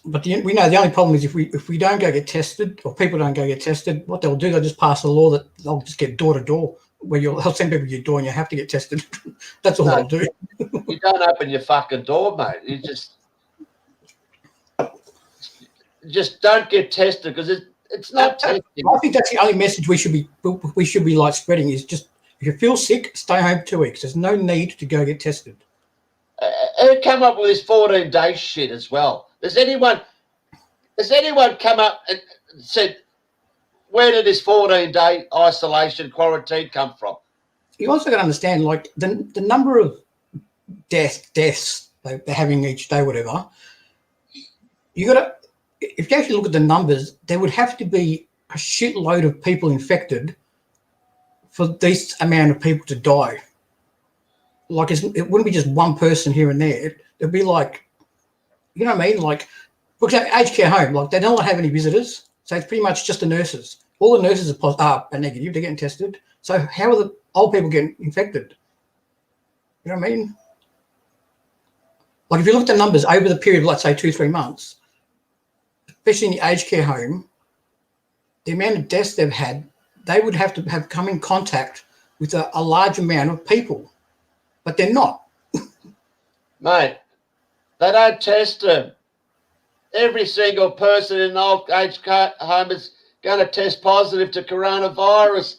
But we know the only problem is if we don't go get tested, or people don't go get tested, what they'll do, they'll just pass a law that they'll just get door to door, where they'll send people to your door and you have to get tested. That's all they'll do. You don't open your fucking door, mate. You just don't get tested because it's not testing. I think that's the only message we should be like spreading is just if you feel sick, stay home for 2 weeks. There's no need to go get tested. Who came up with this 14-day shit as well? Has anyone come up and said, where did this 14-day isolation quarantine come from? You also got to understand, like the number of deaths they're having each day, whatever. You got to, if you actually look at the numbers, there would have to be a shitload of people infected for this amount of people to die. Like it wouldn't be just one person here and there. It'd be like, you know what I mean? Like, for example, aged care home, like they don't have any visitors, so it's pretty much just the nurses. All the nurses are negative. They're getting tested. So how are the old people getting infected? You know what I mean? Like if you look at the numbers over the period of, let's say, 2-3 months, especially in the aged care home, the amount of deaths they've had, they would have to have come in contact with a large amount of people, but they're not. Mate, they don't test them. Every single person in an old aged home is going to test positive to coronavirus.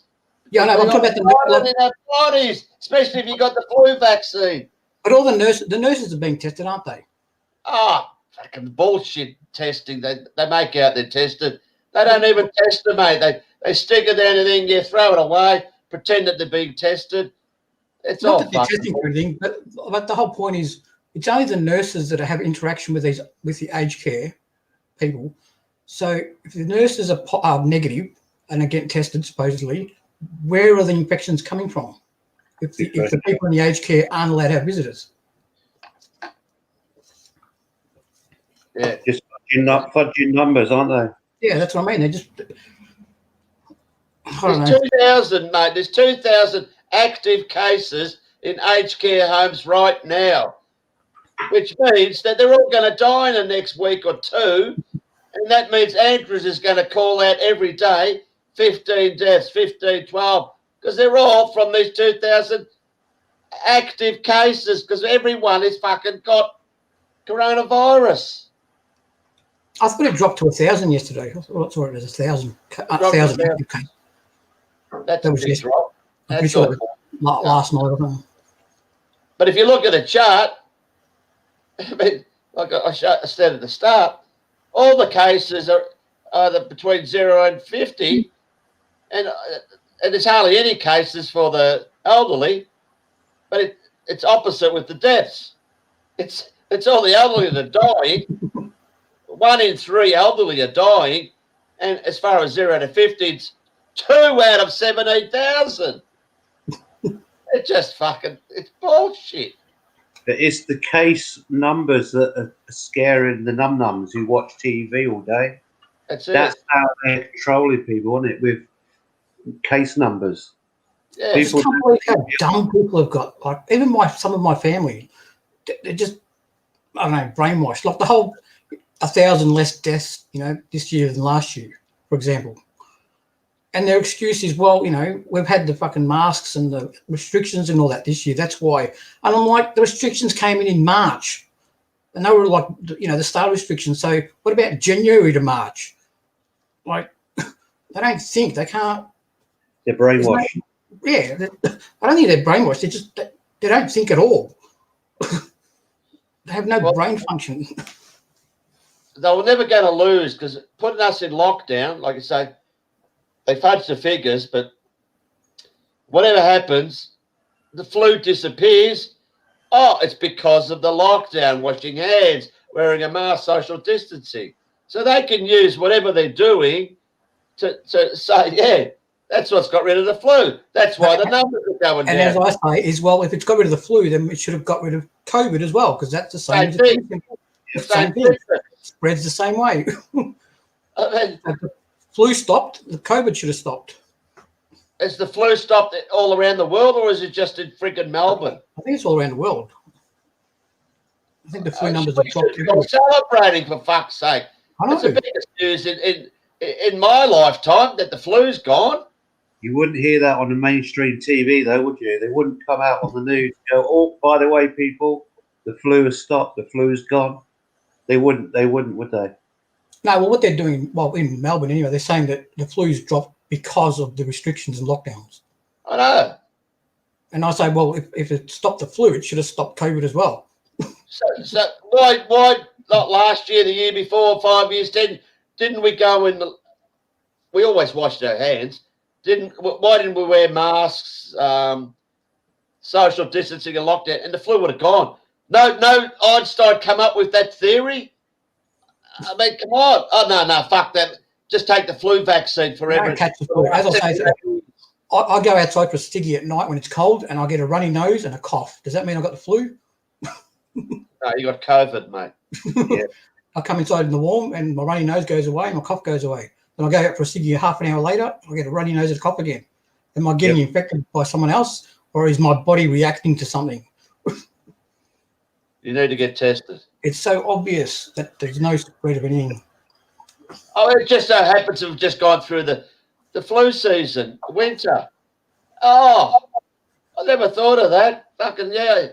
Yeah, I know. I'm talking about in our bodies, especially if you got the flu vaccine. But all the nurses are being tested, aren't they? Fucking bullshit testing. They make out they're tested. They don't even test them, mate. They stick it down and then you throw it away, pretend that they're being tested. It's Not all that they're fucking. testing for anything, but the whole point is it's only the nurses that have interaction with the aged care people. So if the nurses are negative and are getting tested supposedly, where are the infections coming from? If the people in the aged care aren't allowed to have visitors. Yeah. Just fudging numbers, aren't they? Yeah, that's what I mean. They're just, I don't There's know. 2,000, mate. There's 2,000 active cases in aged care homes right now, which means that they're all going to die in the next week or two. And that means Andrews is going to call out every day 15 deaths, 15, 12, because they're all from these 2,000 active cases, because everyone has fucking got coronavirus. I thought it dropped to 1,000 yesterday. I thought it was 1,000. Dropped to 1,000 1,000. active cases. That's That a was big yesterday. drop. I'm pretty That's sure all. last night. I don't know. But if you look at the chart, I mean, like I said at the start, all the cases are either between 0 and 50, and there's hardly any cases for the elderly, but it's opposite with the deaths. It's all the elderly that are dying. 1 in 3 elderly are dying, and as far as 0 to 50, it's 2 out of 17,000. It's just fucking, it's bullshit. But it's the case numbers that are scaring the num-nums who watch TV all day. That's how they're controlling people, isn't it? With case numbers. Yeah. I just can't believe how dumb people have got. Like even some of my family, they're just, I don't know, brainwashed. Like the whole 1,000 less deaths, this year than last year, for example. And their excuse is, well, we've had the fucking masks and the restrictions and all that this year. That's why. And I'm like, the restrictions came in March. And they were like, the start restrictions. So what about January to March? Like, they don't think. They can't. They're brainwashed. I don't think they're brainwashed. They just, they don't think at all. They have no brain function. They were never going to lose because putting us in lockdown, like I say, they fudge the figures, but whatever happens, the flu disappears. Oh, it's because of the lockdown, washing hands, wearing a mask, social distancing. So they can use whatever they're doing to say, yeah, that's what's got rid of the flu. That's why the numbers are going down. And as I say, is well, if it's got rid of the flu, then it should have got rid of COVID as well, because that's the same thing. Same thing. Spreads the same way. I mean, if the flu stopped, the COVID should have stopped. Has the flu stopped all around the world, or is it just in freaking Melbourne? I think it's all around the world. I think the flu numbers have dropped. We're celebrating, for fuck's sake. I know. It's the biggest news in my lifetime that the flu's gone. You wouldn't hear that on the mainstream TV, though, would you? They wouldn't come out on the news and go, oh, by the way, people, the flu has stopped, the flu's gone. They wouldn't, would they? No, well, what they're doing, in Melbourne anyway, they're saying that the flu's dropped because of the restrictions and lockdowns. I know. And I say, well, if it stopped the flu, it should have stopped COVID as well. So why not last year, the year before, 5 years, didn't we go in? We always washed our hands. Why didn't we wear masks, social distancing and lockdown, and the flu would have gone? No, Einstein come up with that theory. I mean, come on. Oh, no, fuck that. Just take the flu vaccine for everyone. Catch the flu. As I say, I go outside for a ciggy at night when it's cold and I get a runny nose and a cough. Does that mean I got the flu? No, you got COVID, mate. Yeah. I come inside in the warm and my runny nose goes away and my cough goes away. Then I go out for a ciggy half an hour later, I get a runny nose and a cough again. Am I getting infected by someone else, or is my body reacting to something? You need to get tested. It's so obvious that there's no spread of anything. Oh, it just so happens to have just gone through the flu season, winter. Oh, I never thought of that. Fucking, yeah.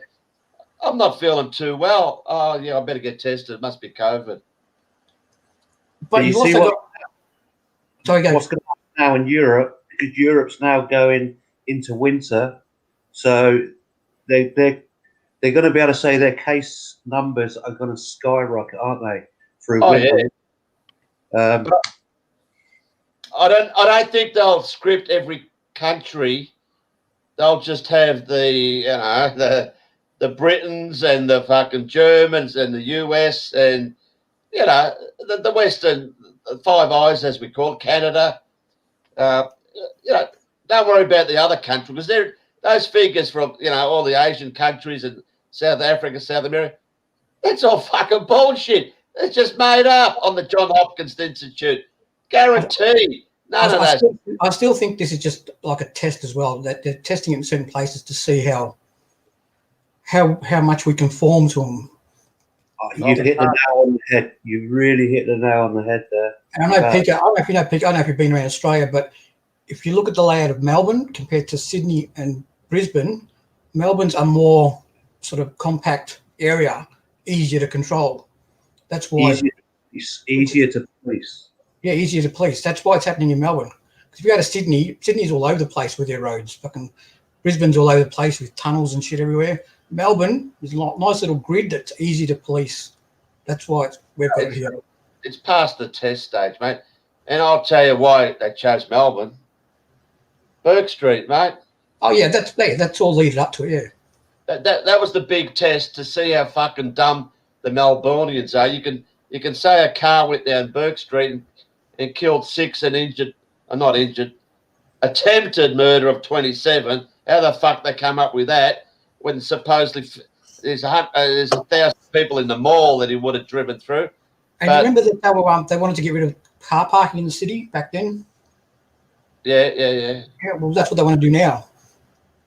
I'm not feeling too well. Oh, yeah, I better get tested. It must be COVID. But you've also got... Sorry, go. What's going to happen now in Europe, because Europe's now going into winter, so they're going to be able to say their case numbers are going to skyrocket, aren't they? Through winter. Yeah. I don't think they'll script every country. they'll just have the Britons and the fucking Germans and the US and the Western Five Eyes, as we call it, Canada. Don't worry about the other countries because those figures from all the Asian countries and South Africa, South America. That's all fucking bullshit. It's just made up on the John Hopkins Institute. Guaranteed. None of that. I still think this is just like a test as well. That they're testing it in certain places to see how much we conform to them. You've hit the nail on the head. You really hit the nail on the head there. And I know Peekay. I don't know if you know Peekay. I don't know if you've been around Australia, but if you look at the layout of Melbourne compared to Sydney and Brisbane, Melbourne's a more sort of compact area, easier to control. That's why easier to police. Yeah, easier to police. That's why it's happening in Melbourne. Because if you go to Sydney, Sydney's all over the place with their roads. Fucking Brisbane's all over the place with tunnels and shit everywhere. Melbourne is a nice little grid that's easy to police. That's why we've got it here. It's past the test stage, mate. And I'll tell you why they chose Melbourne. Burke Street, mate. Oh yeah, that's all leading up to it. Yeah. That was the big test to see how fucking dumb the Melbournians are. You can say a car went down Burke Street and killed 6 and attempted murder of 27. How the fuck they come up with that when supposedly there's 1,000 people in the mall that he would have driven through? And you remember that they wanted to get rid of car parking in the city back then? Yeah. Yeah, well, that's what they want to do now.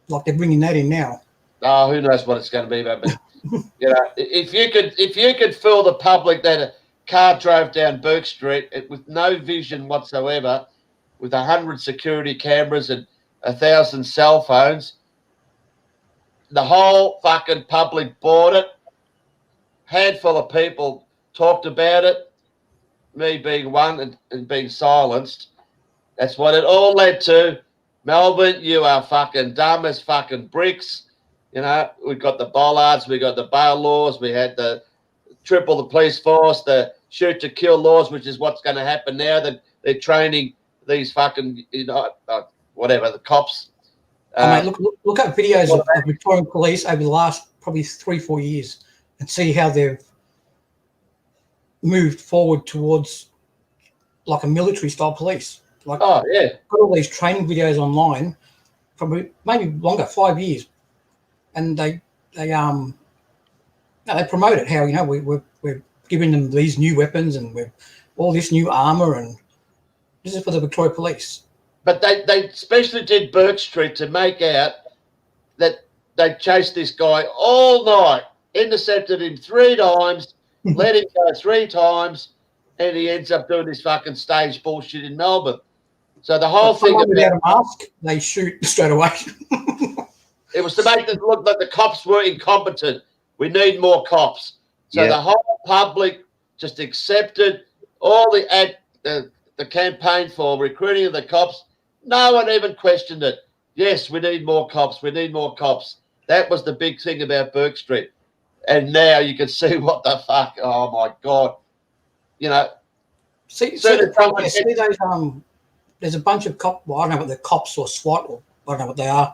Like they're bringing that in now. Oh, who knows what it's going to be, but if you could fool the public that a car drove down Burke Street with no vision whatsoever, with 100 security cameras and 1,000 cell phones, the whole fucking public bought it. Handful of people talked about it, me being one and being silenced. That's what it all led to. Melbourne, you are fucking dumb as fucking bricks. We've got the bollards, we got the bail laws, we had the triple the police force, the shoot to kill laws, which is what's going to happen now that they're training these fucking, whatever, the cops. Mate, look at videos of Victorian police over the last probably 3-4 years and see how they've moved forward towards like a military style police. Like, oh yeah, got all these training videos online, probably maybe longer, 5 years, and they promote it. How we're giving them these new weapons and we're all this new armor, and this is for the Victoria Police. But they especially did Burke Street to make out that they chased this guy all night, intercepted him 3 times, let him go 3 times, and he ends up doing this fucking stage bullshit in Melbourne. So the whole thing without a mask, they shoot straight away. It was to make it look like the cops were incompetent. We need more cops. So the whole public just accepted all the campaign for recruiting of the cops. No one even questioned it. Yes, we need more cops. We need more cops. That was the big thing about Burke Street. And now you can see what the fuck. Oh my God. See those there's a bunch of cops. Well, I don't know what they're cops or SWAT, or I don't know what they are.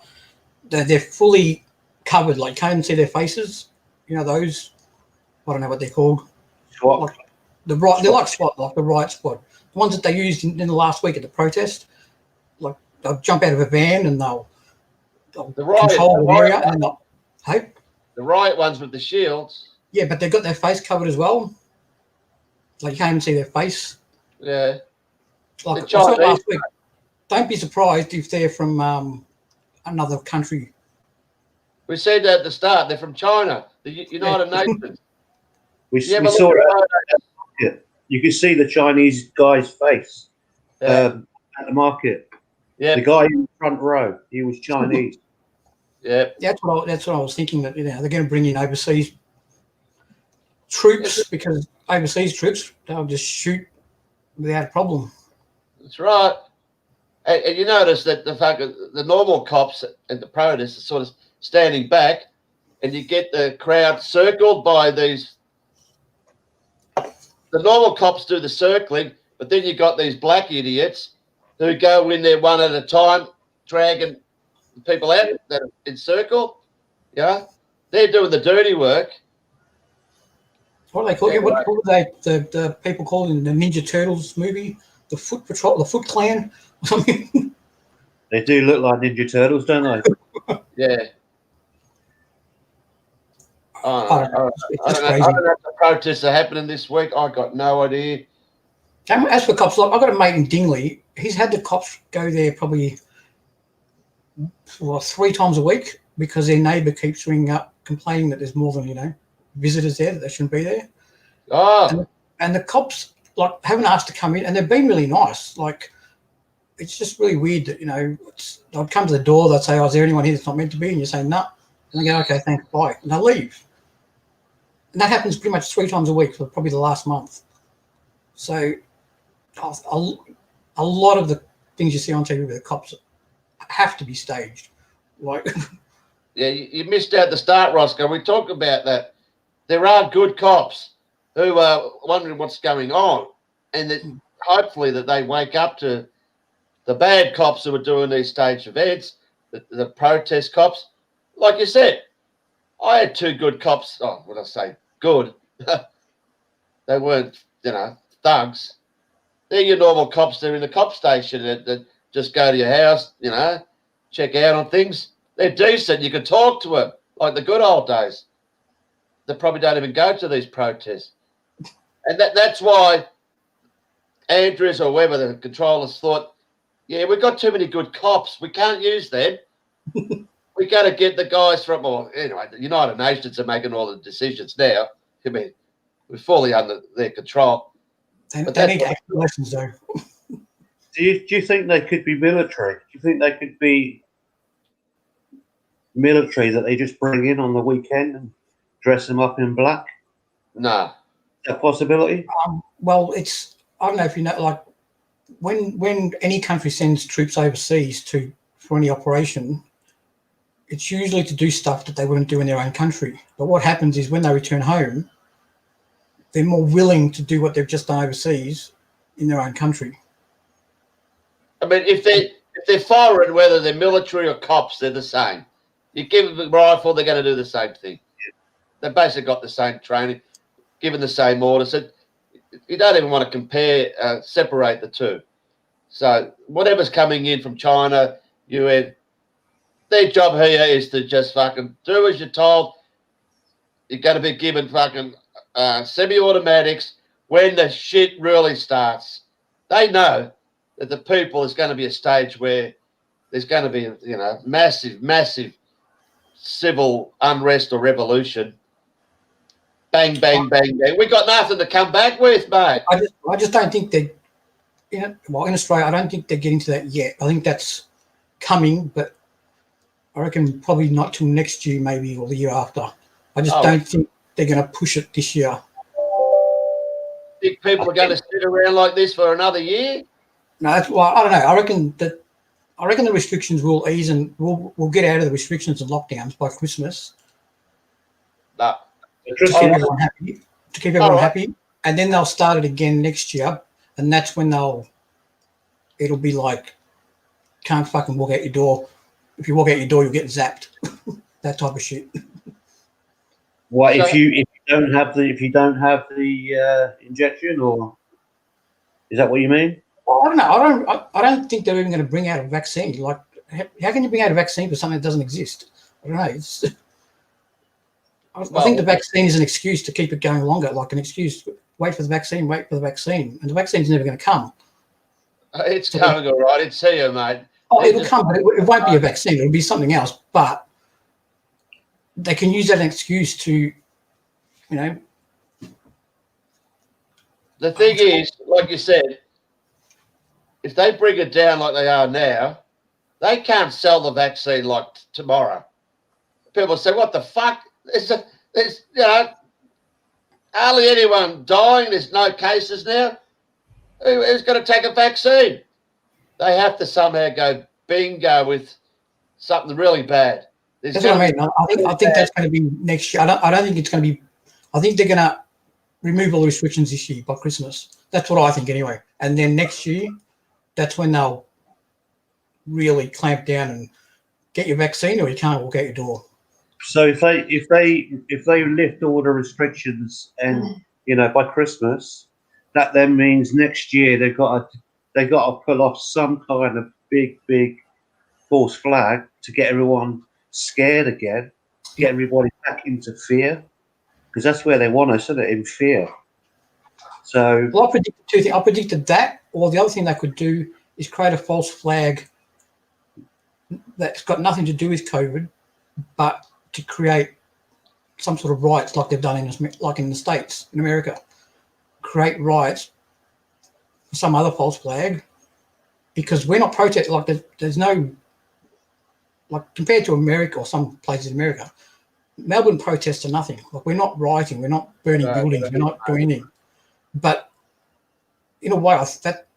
They're fully covered. Like, can't even see their faces. Those. I don't know what they're called. SWAT. Like they're like SWAT, like the riot squad. The ones that they used in the last week at the protest. Like they'll jump out of a van and they'll control the area. And the riot ones with the shields. Yeah, but they've got their face covered as well. Like you can't even see their face. Yeah. Like I said last week, don't be surprised if they're from another country. We said that at the start. They're from China, the United Nations. We saw it. You could see the Chinese guy's face at the market. Yeah, the guy in the front row, he was Chinese. Yeah, that's what I was thinking, that they're going to bring in overseas troops, because overseas troops, they'll just shoot without a problem. That's right. And you notice that the normal cops and the protests are sort of standing back, and you get the crowd circled by these. The normal cops do the circling, but then you got these black idiots who go in there one at a time, dragging the people out that are in circle, yeah, they're doing the dirty work. What do they call it? What were they? The people called in the Ninja Turtles movie, the Foot Patrol, the Foot Clan, or something. They do look like Ninja Turtles, don't they? Yeah. I don't know. It's I just don't know. crazy. I don't know if the protests are happening this week. I got no idea. As for cops, like, I've got a mate in Dingley. He's had the cops go there probably 3 times a week because their neighbour keeps ringing up complaining that there's more than visitors there, that they shouldn't be there. Oh, And the cops haven't asked to come in, and they've been really nice. Like, it's just really weird that they'll come to the door, they'll say, "Oh, is there anyone here that's not meant to be?" And you say, "No," and they go, "Okay, thanks, bye," and they'll leave. And that happens pretty much 3 times a week for probably the last month. So a lot of the things you see on TV with the cops have to be staged. Like, yeah, you missed out the start, Roscoe. We talk about that. There are good cops who are wondering what's going on, and that hopefully that they wake up to the bad cops who are doing these staged events, the protest cops. Like you said, I had 2 good cops. Oh, what did I say? Good. They weren't, thugs. They're your normal cops. They're in the cop station that just go to your house, check out on things. They're decent. You can talk to them like the good old days. They probably don't even go to these protests. And that's why Andrews or whoever the controllers thought, yeah, we've got too many good cops. We can't use them. We got to get the guys from, anyway, the United Nations are making all the decisions now. I mean, we're fully under their control. they need explanations, though. Do you think they could be military? Do you think they could be military that they just bring in on the weekend and dress them up in black? No. Is that a possibility? Well, I don't know if you know, like, when any country sends troops overseas for any operation, it's usually to do stuff that they wouldn't do in their own country. But what happens is when they return home, they're more willing to do what they've just done overseas in their own country. I mean, if they're foreign, whether they're military or cops, they're the same. You give them a rifle, they're going to do the same thing. They've basically got the same training, given the same orders. So you don't even want to separate the two. So whatever's coming in from China, UN, their job here is to just fucking do as you're told. You're going to be given fucking semi-automatics when the shit really starts. They know that the people is going to be a stage where there's going to be, massive, massive civil unrest or revolution. Bang, bang, bang, bang. We got nothing to come back with, mate. I just don't think they're, in Australia, I don't think they're getting to that yet. I think that's coming, but I reckon probably not till next year, maybe, or the year after. I just don't think they're going to push it this year. Think people are going to sit around like this for another year? No, I don't know. I reckon the restrictions will ease, and we'll get out of the restrictions and lockdowns by Christmas. No. To keep everyone happy, and then they'll start it again next year, and that's when it'll be like, can't fucking walk out your door. If you walk out your door, you'll get zapped. That type of shit. What if you don't have the injection, or is that what you mean? Well, I don't know. I don't think they're even going to bring out a vaccine. Like, how can you bring out a vaccine for something that doesn't exist? I don't know. I think the vaccine is an excuse to keep it going longer, like an excuse. Wait for the vaccine, and the vaccine's never going to come. It's coming all right. It's here, mate. Oh, it'll come, but it won't be a vaccine. It'll be something else. But they can use that as an excuse to, The thing is, like you said, if they bring it down like they are now, they can't sell the vaccine like tomorrow. People say, "What the fuck?" There's hardly anyone dying. There's no cases now. Who's going to take a vaccine? They have to somehow go bingo with something really bad. That's what I mean. I think that's going to be next year. I don't think it's going to be. I think they're going to remove all the restrictions this year by Christmas. That's what I think anyway. And then next year, that's when they'll really clamp down and get your vaccine or you can't walk out your door. So if they lift all the restrictions and by Christmas, that then means next year they've got to pull off some kind of big false flag to get everyone scared again, get everybody back into fear, because that's where they want us, isn't it? In fear. So Well, I predicted two things. I predicted that, or the other thing they could do is create a false flag that's got nothing to do with COVID, but to create some sort of riots like they've done in the States, in America. Create riots for some other false flag, because we're not protesting. Like there's no, like compared to America or some places in America, Melbourne protests are nothing. Like we're not rioting, we're not burning buildings, we're not doing anything. But in a way,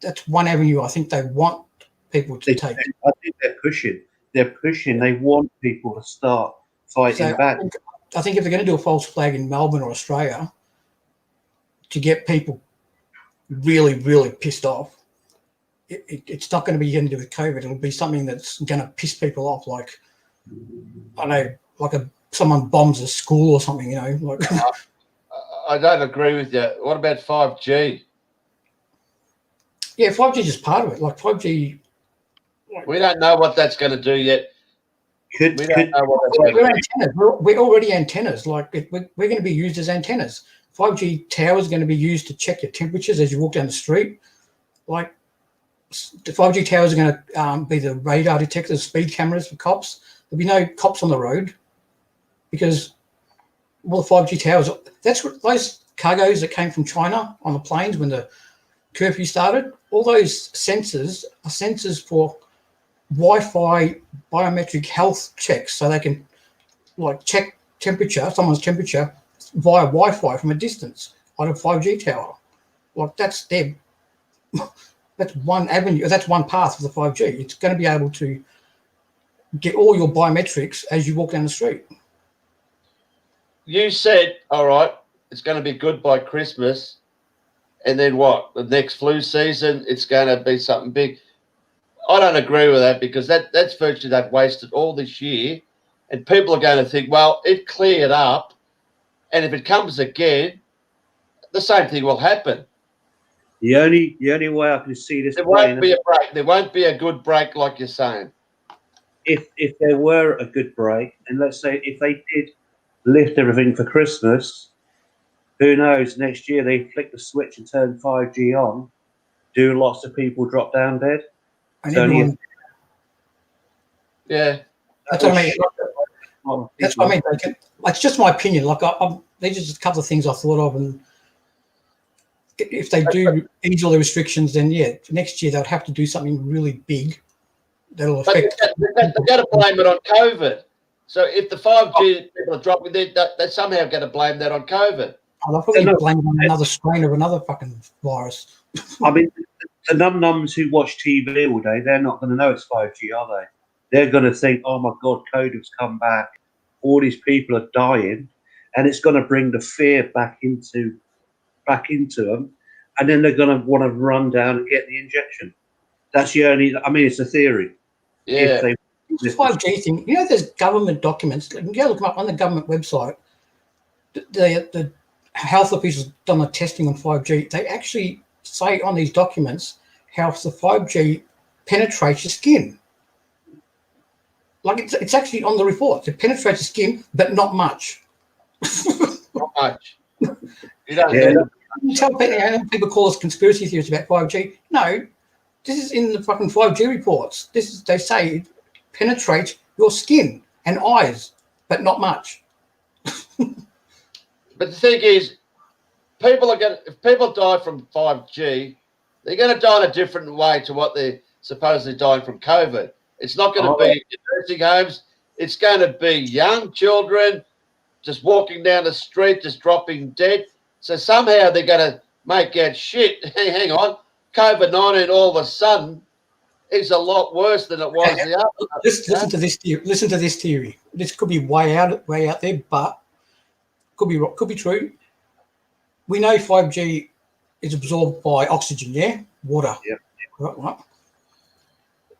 that's one avenue I think they want people to take. I think they're pushing. They want people to start fighting back. I think if they're going to do a false flag in Melbourne or Australia to get people really, really pissed off, it's not going to be anything to do with COVID. It'll be something that's going to piss people off, like I don't know, like someone bombs a school or something. Like. I don't agree with you. What about 5G? Yeah, 5G is just part of it. Like 5G. We don't know what that's going to do yet. We don't know what that's going to do. Antennas. We're already antennas. Like we're going to be used as antennas. 5G towers are going to be used to check your temperatures as you walk down the street. Like the 5G towers are going to be the radar detectors, speed cameras for cops. There'll be no cops on the road because all the 5G towers. That's what those cargoes that came from China on the planes when the curfew started. All those sensors are sensors for Wi-Fi biometric health checks, so they can like check someone's temperature via Wi-Fi from a distance on a 5G tower. Like that's one avenue. That's one path for the 5G. It's going to be able to get all your biometrics as you walk down the street. You said, all right, it's going to be good by Christmas, and then what? The next flu season, it's going to be something big. I don't agree with that because that's virtually they've wasted all this year, and people are going to think, well, it cleared up, and if it comes again, the same thing will happen. The only way I can see this, there won't be a break. There won't be a good break, like you're saying. If there were a good break, and let's say if they did lift everything for Christmas, who knows? Next year they flick the switch and turn 5G on. Do lots of people drop down dead? Yeah, that's what I mean. That's what I mean. It's just my opinion. Like these are just a couple of things I thought of, and if they do ease all the restrictions, then next year they'd have to do something really big that'll affect. They've got to blame it on COVID. So if the 5G people are dropping, they're somehow going to blame that on COVID. Oh, they'll probably blame it on another strain of another fucking virus. I mean, the num-nums who watch TV all day, they're not going to know it's 5G, are they? They're going to think, oh my God, COVID's come back. All these people are dying, and it's going to bring the fear back into them, and then they're going to want to run down and get the injection. That's the only. I mean, it's a theory. Yeah. The 5G thing. There's government documents. You can go look them up on the government website. The health officials done the testing on 5G. They actually say on these documents how the 5G penetrates your skin. Like it's actually on the report. It penetrates the skin, but not much. Not much. You don't tell people call us conspiracy theories about 5G. No, this is in the fucking 5G reports. They say it penetrates your skin and eyes, but not much. But the thing is, if people die from 5G, they're going to die in a different way to what they're supposedly dying from COVID. It's not going to be in nursing homes. It's going to be young children just walking down the street, just dropping dead. So somehow they're going to make out shit. Hang on, COVID-19 all of a sudden is a lot worse than it was the other. Listen to this theory. Listen to this theory. This could be way out there, but could be true. We know 5G is absorbed by oxygen, water. Yeah. Right.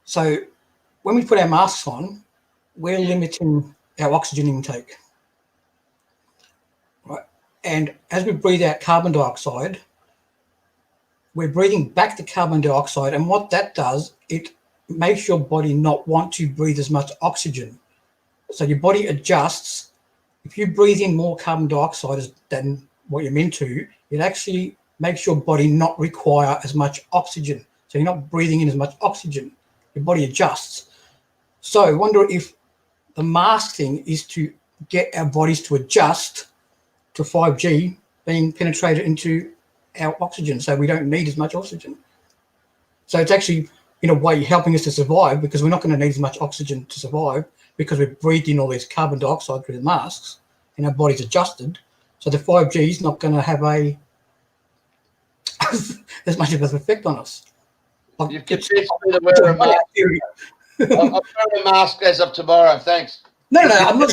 So when we put our masks on, we're limiting our oxygen intake. Right? And as we breathe out carbon dioxide, we're breathing back the carbon dioxide. And what that does, it makes your body not want to breathe as much oxygen. So your body adjusts. If you breathe in more carbon dioxide than what you're meant to, it actually makes your body not require as much oxygen. So you're not breathing in as much oxygen. Your body adjusts. So I wonder if the mask thing is to get our bodies to adjust to 5G being penetrated into our oxygen, so we don't need as much oxygen. So it's actually, in a way, helping us to survive, because we're not going to need as much oxygen to survive because we've breathed in all this carbon dioxide through the masks and our body's adjusted. So the 5G is not going to have as much of an effect on us. Like, You've convinced me to wear a mask. I'm wearing a mask as of tomorrow. Thanks. No, I'm not.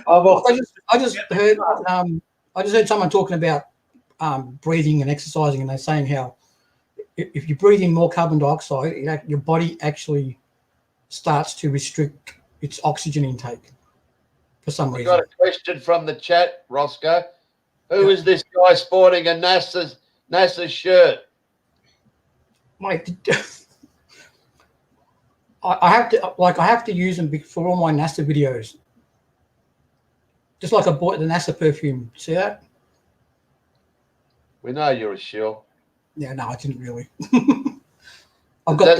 I just heard someone talking about breathing and exercising, and they're saying how if you breathe in more carbon dioxide, your body actually starts to restrict its oxygen intake for some reason. Got a question from the chat, Roscoe. Who is this guy sporting a NASA shirt? Mate, I have to use them for all my NASA videos. Just like I bought the NASA perfume. See that? We know you're a shill. Yeah, no, I didn't really. I've got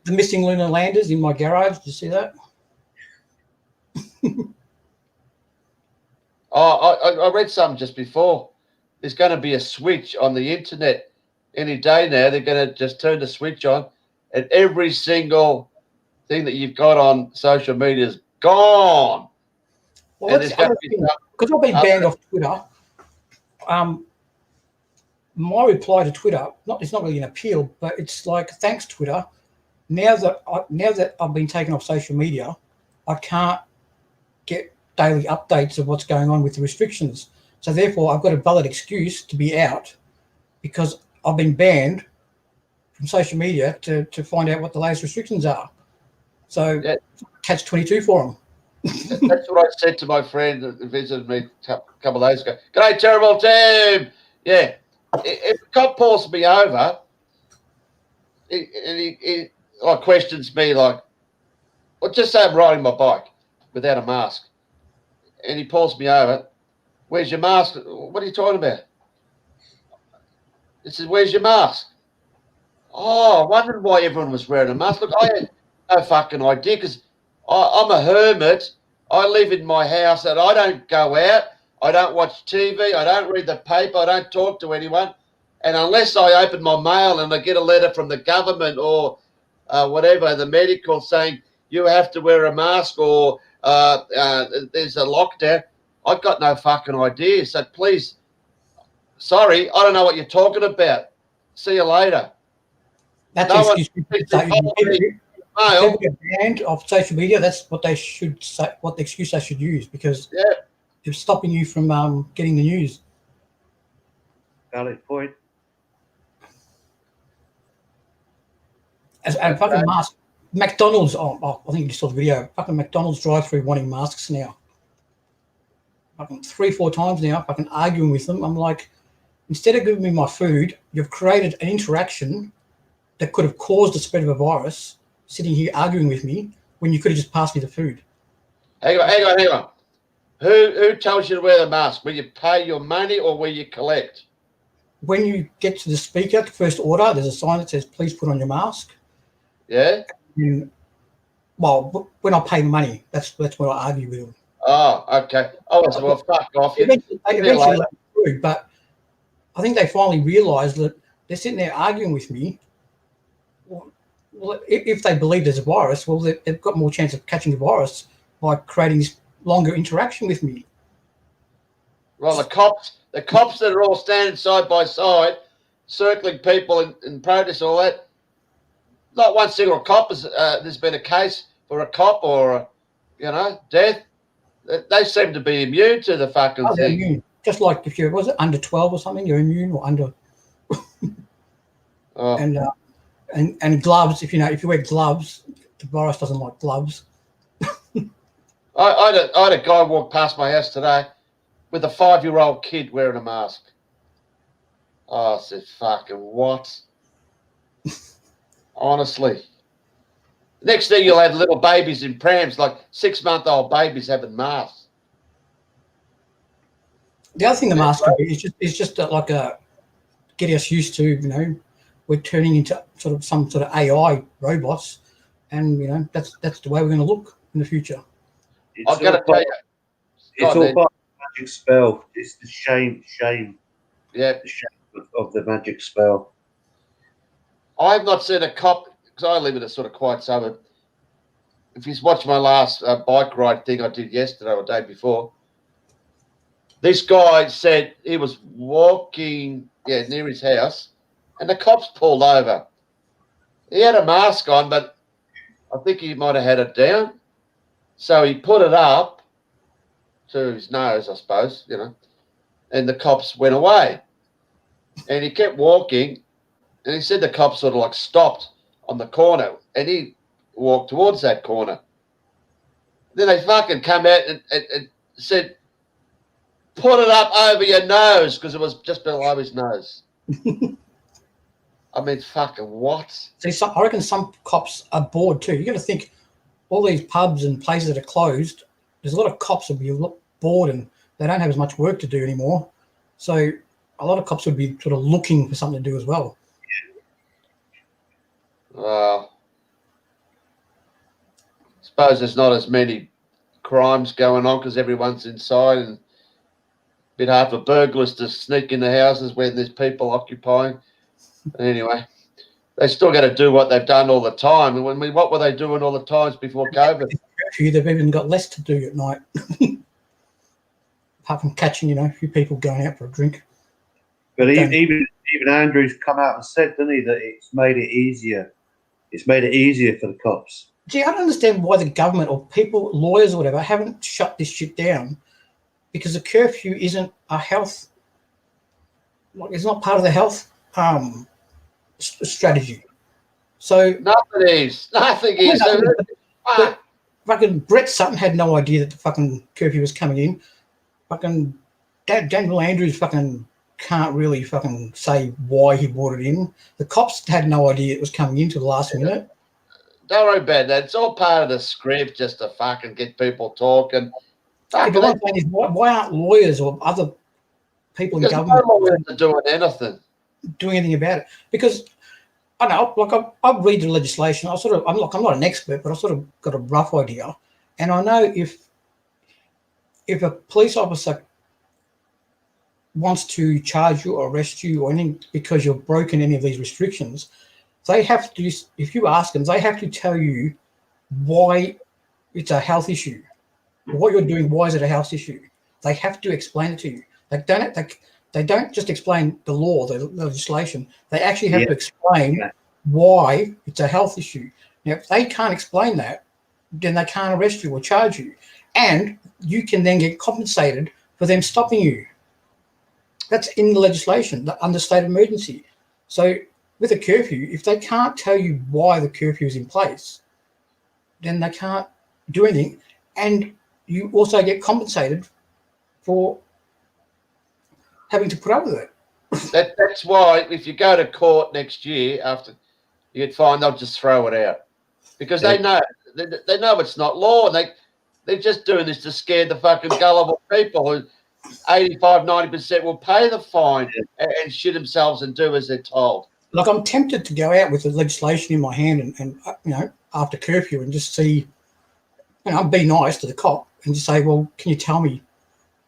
the missing lunar landers in my garage. Did you see that? I read something just before. There's going to be a switch on the internet any day now. They're going to just turn the switch on, and every single thing that you've got on social media is gone. Well, because I've been banned off Twitter. My reply to Twitter, it's not really an appeal, but it's like, thanks Twitter. Now that I've been taken off social media, I can't get daily updates of what's going on with the restrictions. So therefore, I've got a valid excuse to be out because I've been banned from social media to find out what the latest restrictions are. So catch 22 for them. That's what I said to my friend that visited me a couple of days ago. G'day, terrible team. Yeah. If a cop pulls me over, he questions me like, well, just say I'm riding my bike without a mask, and he pulls me over. Where's your mask? What are you talking about? He says, where's your mask? Oh, I wondered why everyone was wearing a mask. Look, I had no fucking idea because I'm a hermit. I live in my house and I don't go out. I don't watch TV. I don't read the paper. I don't talk to anyone. And unless I open my mail and I get a letter from the government or whatever, the medical saying you have to wear a mask or there's a lockdown, I've got no fucking idea. So please, sorry, I don't know what you're talking about. See you later. That's No one get banned off social media. That's what they should say. What the excuse they should use, because it's stopping you from getting the news. Valid point. And fucking mask. McDonald's. I think you just saw the video. Fucking McDonald's drive-through wanting masks now. Fucking 3-4 times now. Fucking arguing with them. I'm like, instead of giving me my food, you've created an interaction that could have caused the spread of a virus, sitting here arguing with me when you could have just passed me the food. Hang on. Who tells you to wear the mask? Will you pay your money or will you collect? When you get to the speaker, first order, there's a sign that says, please put on your mask. Yeah? Well, when I pay money, that's when I argue with them. Oh, okay. Oh, well, fuck off. Eventually let me through, but I think they finally realised that they're sitting there arguing with me. Well, if they believe there's a virus, well, they've got more chance of catching the virus by creating this longer interaction with me. Well, the cops that are all standing side by side, circling people in protest, all that. Not one single cop has. There's been a case for a cop or, death. They seem to be immune to the fucking thing. Immune. Just like if you're under 12 or something, you're immune, or under. And gloves. If you wear gloves, the virus doesn't like gloves. I had a guy walk past my house today with a 5-year-old kid wearing a mask. Oh, I said, fucking what? Honestly. Next thing you'll have little babies in prams, like 6-month-old babies having masks. The other thing the mask can be is just like a get us used to, you know, we're turning into sort of some sort of AI robots, and you know that's the way we're going to look in the future. I've got to tell you, It's all part of the magic spell. It's the shame, yeah, the shame of the magic spell. I've not seen a cop, because I live in a sort of quiet suburb. If you've watched my last bike ride thing I did yesterday or the day before, this guy said he was walking near his house and the cops pulled over. He had a mask on, but I think he might have had it down. So he put it up to his nose, I suppose, you know, and the cops went away. And he kept walking, and he said the cops sort of like stopped on the corner, and he walked towards that corner. Then they fucking come out and said, put it up over your nose, because it was just below his nose. I mean, fucking what? See, I reckon some cops are bored too. You got to think, all these pubs and places that are closed, there's a lot of cops will be bored and they don't have as much work to do anymore. So a lot of cops would be sort of looking for something to do as well. Well, I suppose there's not as many crimes going on because everyone's inside, and a bit hard for burglars to sneak in the houses when there's people occupying. Anyway, they still got to do what they've done all the time. And what were they doing all the times before COVID? They've even got less to do at night, apart from catching, you know, a few people going out for a drink. But even Andrew's come out and said, didn't he, that it's made it easier. It's made it easier for the cops. Gee, I don't understand why the government or people, lawyers or whatever, haven't shut this shit down, because the curfew isn't a health, like it's not part of the health strategy. So Nothing is. Fucking Brett Sutton had no idea that the fucking curfew was coming in. Fucking Daniel Andrews fucking can't really fucking say why he brought it in. The cops had no idea it was coming in till the last minute. Don't worry about that. It's all part of the script just to fucking get people talking. Yeah, but what I'm saying is, why aren't lawyers or other people in government doing anything about it? Because I know, like I read the legislation. I'm not an expert, but I sort of got a rough idea, and I know if a police officer wants to charge you or arrest you or anything because you've broken any of these restrictions, they have to. If you ask them, they have to tell you why it's a health issue. What you're doing, why is it a health issue? They have to explain it to you. They don't just explain the law, the legislation. They actually have to explain why it's a health issue. Now, if they can't explain that, then they can't arrest you or charge you. And you can then get compensated for them stopping you. That's in the legislation, under state of emergency. So with a curfew, if they can't tell you why the curfew is in place, then they can't do anything. And you also get compensated for having to put up with it. That's why if you go to court next year, after you get fined, they'll just throw it out because they know it's not law, and they're just doing this to scare the fucking gullible people who 85-90% will pay the fine and shit themselves and do as they're told. Like, I'm tempted to go out with the legislation in my hand and you know, after curfew and just see, you know, be nice to the cop and just say, well, can you tell me,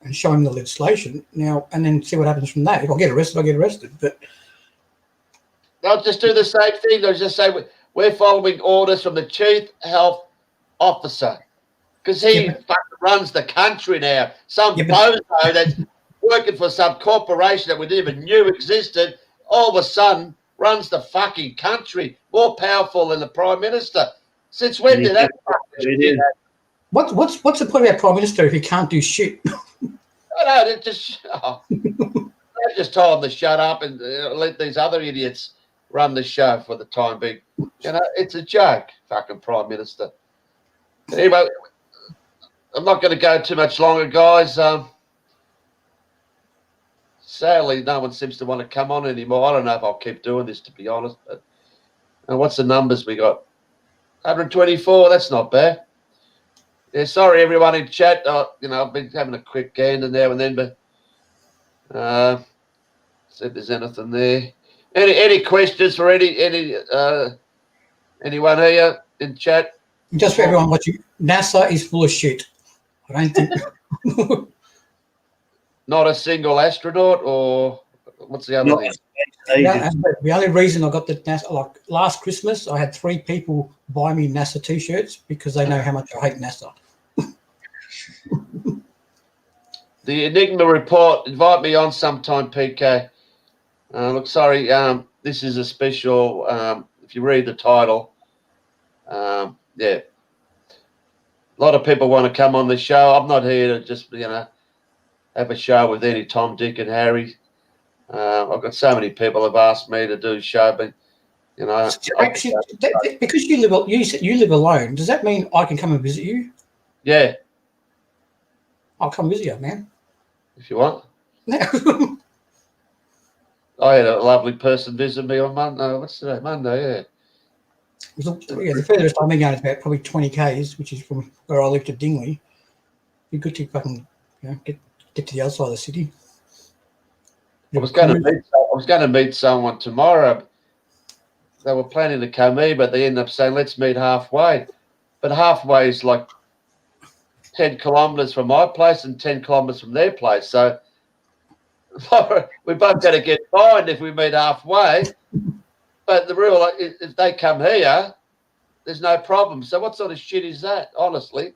and show him the legislation now, and then see what happens from that. If I get arrested, I get arrested. But they'll just do the same thing. They'll just say, we're following orders from the chief health officer because he fucking runs the country now. Some bozo that's working for some corporation that we didn't even knew existed, all of a sudden runs the fucking country, more powerful than the Prime Minister. Since when did that fucking shit happen? What's the point about Prime Minister if he can't do shit? I know, they just told him to shut up and let these other idiots run the show for the time being. You know, it's a joke, fucking Prime Minister. Anyway, I'm not going to go too much longer, guys. Sadly, no one seems to want to come on anymore. I don't know if I'll keep doing this, to be honest. But what's the numbers we got? 124. That's not bad. Yeah, sorry everyone in chat. You know, I've been having a quick gander now and then, but see if there's anything there. Any questions for anyone here in chat? Just for everyone watching, NASA is full of shit. I don't think. Not a single astronaut, or what's the other Not thing? Yeah, the only reason I got the NASA, like last Christmas, I had 3 people buy me NASA T-shirts because they know how much I hate NASA. The Enigma report. Invite me on sometime, PK. Look, sorry. This is a special. If you read the title, yeah, a lot of people want to come on the show. I'm not here to just have a show with any Tom, Dick, and Harry. I've got so many people have asked me to do a show, but Actually, because you live alone, does that mean I can come and visit you? Yeah, I'll come visit you, man. if you want. Yeah. I had a lovely person visit me on Monday. What's today? Monday, yeah. The furthest I'm going is about probably 20 k's, which is from where I live to Dingley. Be good to fucking get to the other side of the city. I was going to meet someone tomorrow. They were planning to come here, but they ended up saying, let's meet halfway. But halfway is like 10 kilometres from my place and 10 kilometres from their place. So we both got to get fined if we meet halfway. But the real, if they come here, there's no problem. So what sort of shit is that, honestly?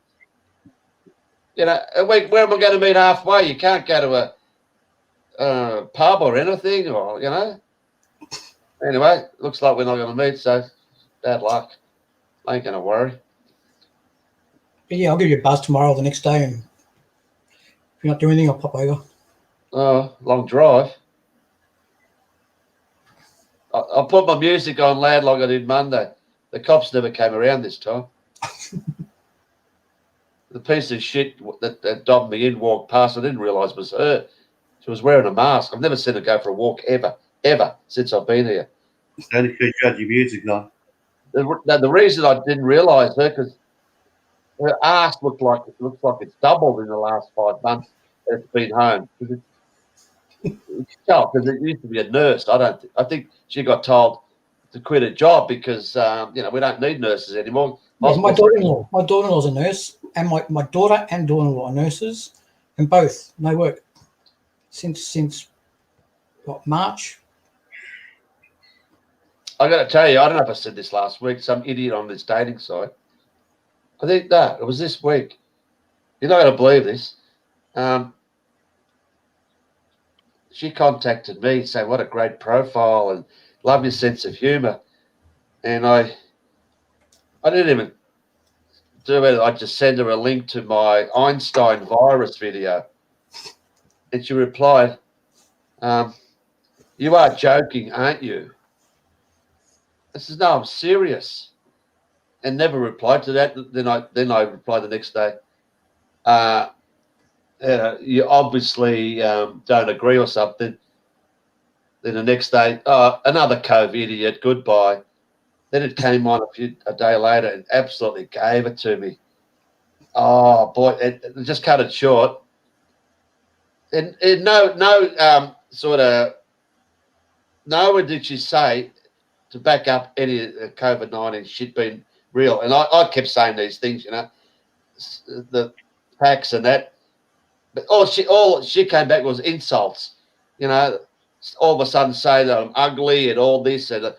Where am I going to meet halfway? You can't go to a pub or anything, or, Anyway, looks like we're not going to meet, so bad luck. I ain't going to worry. But yeah, I'll give you a buzz tomorrow or the next day, and if you're not doing anything, I'll pop over. Oh, long drive. I'll put my music on loud like I did Monday. The cops never came around this time. The piece of shit that dobbed me in walked past. I didn't realise was her. She was wearing a mask. I've never seen her go for a walk ever, since I've been here. Only because you had your music on. The reason I didn't realise her, because her ass looks like it's doubled in the last 5 months. It's been home because it used to be a nurse. I think she got told to quit a job because we don't need nurses anymore. Yeah, my daughter-in-law's a nurse, and my daughter and daughter-in-law are nurses, and both no work since what, March. I got to tell you, I don't know if I said this last week. Some idiot on this dating site. I think it was this week. You're not going to believe this. She contacted me saying, what a great profile and love your sense of humour. And I didn't even do it. I just sent her a link to my Einstein virus video. And she replied, you are joking, aren't you? I said, no, I'm serious. And never replied to that. Then I replied the next day. You obviously don't agree or something. Then the next day, another COVID idiot, goodbye. Then it came on a day later and absolutely gave it to me. Oh, boy, it just cut it short. And nowhere did she say to back up any COVID-19 shit being real. And I kept saying these things, the facts and that. But all she came back was insults, all of a sudden say that I'm ugly and all this and,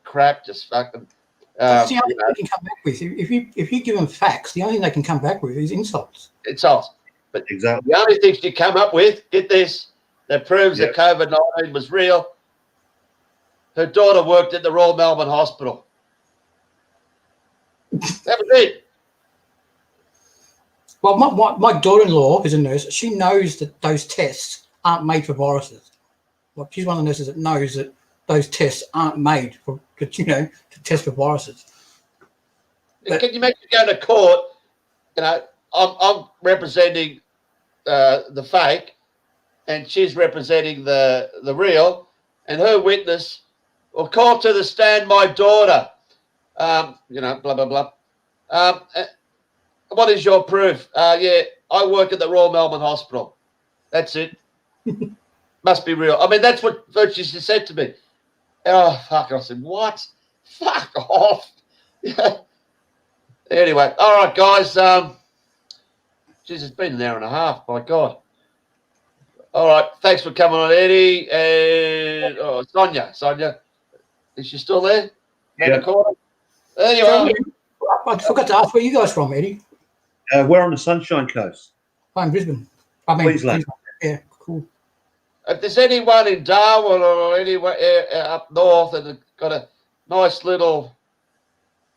crap, just fucking. That's the only thing they can come back with. If you give them facts, the only thing they can come back with is insults. Insults. But Exactly. the only thing she come up with, get this, that proves that COVID-19 was real. Her daughter worked at the Royal Melbourne Hospital. That was it. Well, my daughter-in-law is a nurse. She knows that those tests aren't made for viruses. Like, she's one of the nurses that knows that those tests aren't made for, to test for viruses. Can you make me go to court? I'm representing the fake, and she's representing the real, and her witness will call to the stand my daughter. Blah blah blah. What is your proof? Yeah, I work at the Royal Melbourne Hospital. That's it. Must be real. I mean, that's what she said to me. Oh, fuck. I said, what? Fuck off. Anyway, all right, guys. Geez, it's been an hour and a half. My God. All right. Thanks for coming on, Eddie. And Sonia. Is she still there? Yeah. Anyway. I forgot to ask where you guys from, Eddie. We're on the Sunshine Coast. I'm Brisbane. I mean, Queensland. Yeah, cool. If there's anyone in Darwin or anywhere up north and got a nice little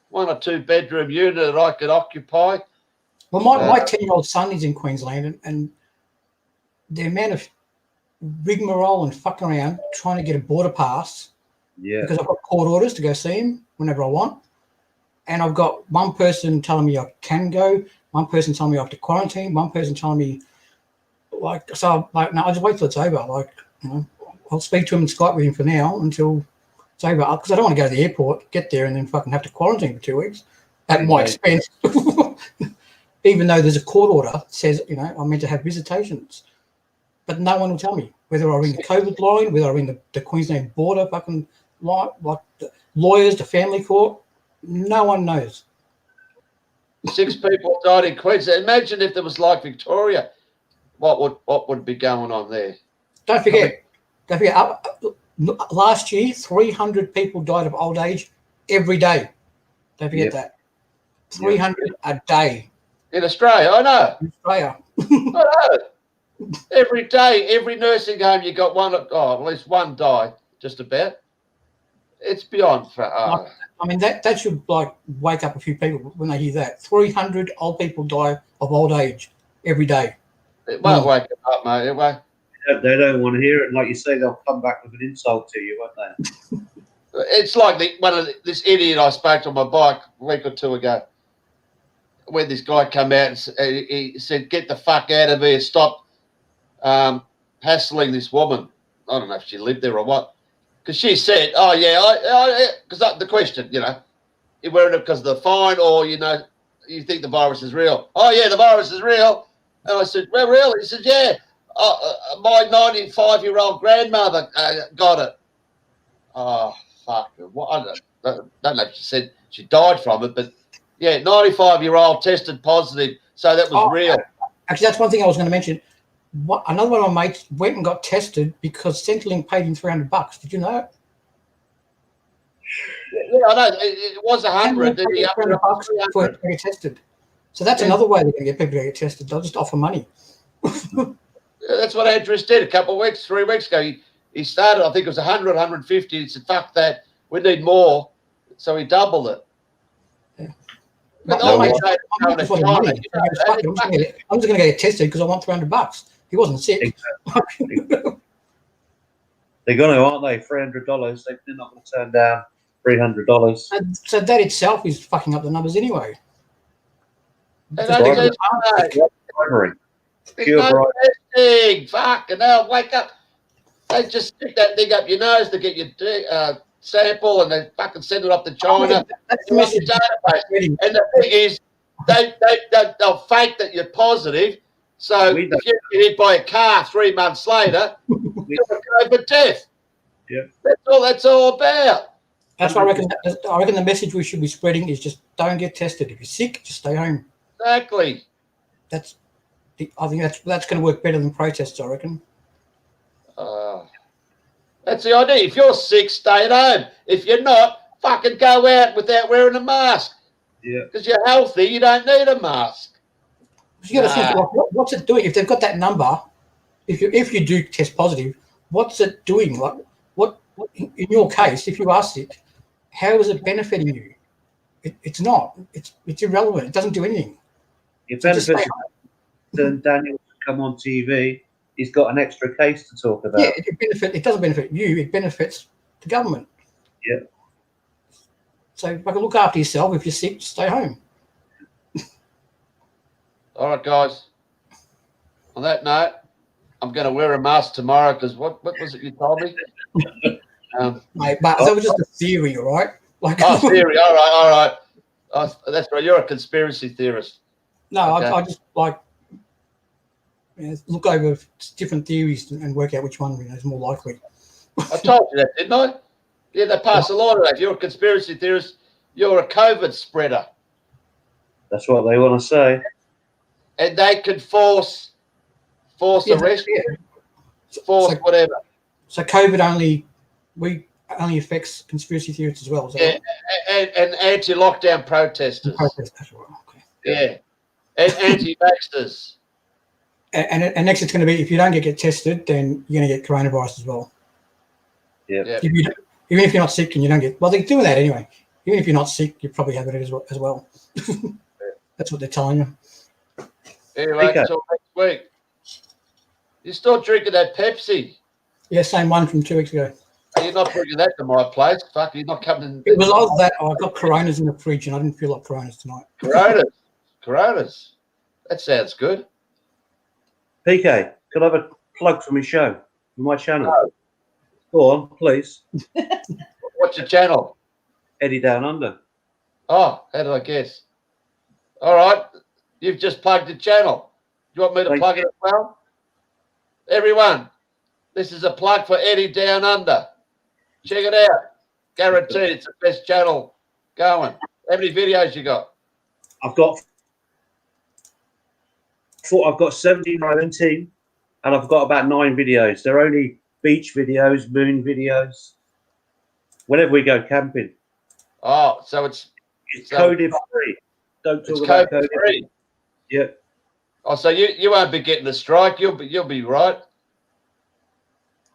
1 or 2 bedroom unit that I could occupy. Well, my 10-year-old son is in Queensland, and the amount of rigmarole and fucking around trying to get a border pass, because I've got court orders to go see him whenever I want, and I've got one person telling me I can go, one person telling me I have to quarantine, one person telling me no, I'll just wait till it's over. I'll speak to him and Skype with him for now until it's over, because I don't want to go to the airport, get there, and then fucking have to quarantine for 2 weeks at my expense. Even though there's a court order that says, I'm meant to have visitations. But no one will tell me whether I'm in the COVID line, whether I'm in the Queensland border fucking line, like the lawyers, the family court. No one knows. 6 people died in Queensland. Imagine if there was like Victoria. What would be going on there? Don't forget, last year, 300 people died of old age every day. Don't forget that. 300 a day. In Australia, I know. In Australia. I know. Every day, every nursing home, you got one, at least one die, just about. It's beyond. I mean, that should wake up a few people when they hear that. 300 old people die of old age every day. It won't wake them up, mate. It won't. They don't want to hear it. And like you say, they'll come back with an insult to you, won't they? It's like this idiot I spoke to on my bike a week or 2 ago, when this guy come out and he said, "Get the fuck out of here! Stop hassling this woman." I don't know if she lived there or what, because she said, "Oh yeah, because the question, you're wearing it because of the fine, or you think the virus is real." "Oh yeah, the virus is real." And I said, "Well, really?" He said, "Yeah, my 95-year-old grandmother got it." Oh fuck! I don't know if she said she died from it, but yeah, 95-year-old tested positive, so that was real. Actually, that's one thing I was going to mention. Another one of my mates went and got tested because Centrelink paid him $300. Did you know? Yeah, I know. It was 100. Then he upped it up to $300 to get tested. So that's another way they're going to get people to get tested. They'll just offer money. That's what Andrews did a couple of weeks, 3 weeks ago. He started, I think it was 100, 150. He said, "Fuck that. We need more." So he doubled it. Yeah. But I'm just going to get tested because I want $300. He wasn't sick. Exactly. They're going to, aren't they? $300. They're not going to turn down $300. And so that itself is fucking up the numbers anyway. And Bribery. there's no testing. Fucking hell, wake up. They just stick that thing up your nose to get your sample, and they fucking send it off to China. That's the message. And the thing is, they'll fake that you're positive. So if you get hit by a car 3 months later, you're going for death. Yeah, that's all about. That's what I reckon the message we should be spreading is just don't get tested. If you're sick, just stay home. Exactly. I think that's going to work better than protests, I reckon. That's the idea. If you're sick, stay at home. If you're not, fucking go out without wearing a mask. Yeah. Because you're healthy, you don't need a mask. You got to think, what's it doing? If they've got that number, if you do test positive, what's it doing? What in your case, if you are sick, how is it benefiting you? It's not. It's irrelevant. It doesn't do anything. It benefits. Then Daniel come on TV. He's got an extra case to talk about. Yeah, it doesn't benefit you. It benefits the government. Yeah. So if I can look after yourself, if you're sick, stay home. All right, guys. On that note, I'm going to wear a mask tomorrow because what was it you told me? Mate, but that was just a theory, all right? Like, Oh, theory. All right. Oh, that's right. You're a conspiracy theorist. no, Okay. I just like look over different theories and work out which one is more likely. I told you that, didn't I? Yeah, they pass a law to that. If you're a conspiracy theorist, you're a COVID spreader. That's what they want to say. And they could force Yeah, arrest, yeah. force whatever. So COVID only affects conspiracy theorists as well. Is that Yeah, right? and anti-lockdown protesters. Protesters, okay. Yeah, and anti-vaxxers. And next it's going to be if you don't get tested, then you're going to get coronavirus as well. Yeah. Even if you're not sick and you don't get, well, they're doing that anyway. Even if you're not sick, you probably have it as well. That's what they're telling you. Anyway, Okay. until next week. You're still drinking that Pepsi. Yeah, same one from 2 weeks ago. You're not bringing that to my place. Fuck, you're not coming in. It was like that. I got Coronas in the fridge and I didn't feel like Coronas tonight. Coronas. That sounds good. PK, could I have a plug for my show, for my channel? No. Go on, please. What's your channel? Eddie Down Under. Oh, how did I guess? All right. You've just plugged the channel. Do you want me to Thank plug it as well? Everyone, this is a plug for Eddie Down Under. Check it out. Guaranteed it's the best channel going. How many videos you got? I've got 17 and I've got about 9 videos. They're only beach videos, moon videos. Whenever we go camping. Oh, so it's coded free. Don't it's talk about code coded. free. Yeah. Oh, so you won't be getting the strike. You'll be right.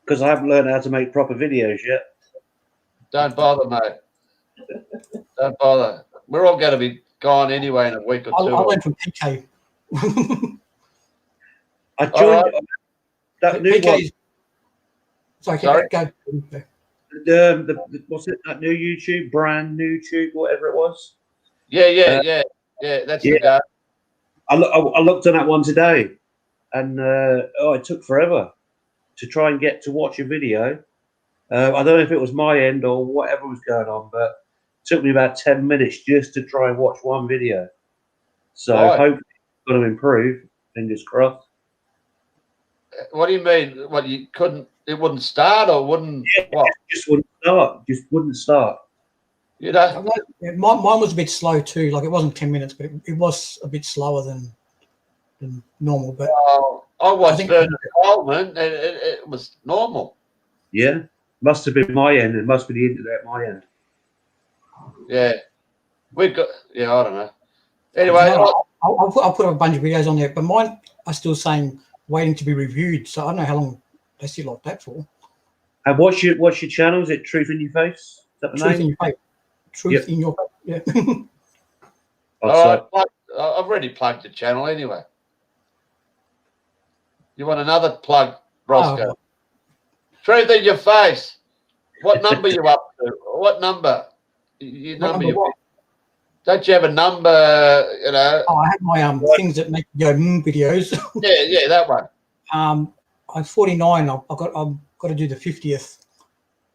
Because I haven't learned how to make proper videos yet. Don't bother, mate. Don't bother. We're all going to be gone anyway in a week or two. I went from Peekay. I joined that new one. Peekay's. Sorry. Go. What's it? That new YouTube, brand new YouTube, whatever it was. Yeah. That's the guy. I looked on that one today, and it took forever to try and get to watch a video. I don't know if it was my end or whatever was going on, but it took me about 10 minutes just to try and watch one video. So hopefully it's going to improve. Fingers crossed. What do you mean? What, you couldn't? It wouldn't start or wouldn't? Yeah, what? Just wouldn't start. Just wouldn't start. You know. Yeah, mine was a bit slow too. Like it wasn't 10 minutes, but it was a bit slower than normal. But I watched Vernon Coleman, and it was normal. Yeah, must have been my end. It must be the internet at my end. Yeah, we've got. Yeah, I don't know. Anyway, I'll put up a bunch of videos on there, but mine are still saying waiting to be reviewed. So I don't know how long they sit like that for. And what's your channel? Is it Truth in Your Face? Is that the Truth name? in your face. Truth in your face. Yeah. all right, I've already plugged the channel anyway. You want another plug, Roscoe? Truth in Your Face. What number you up to? What number? Don't you have a number? You know. Oh, I have my things that make you go videos. Yeah, that one. I'm 49. I've got to do the 50th.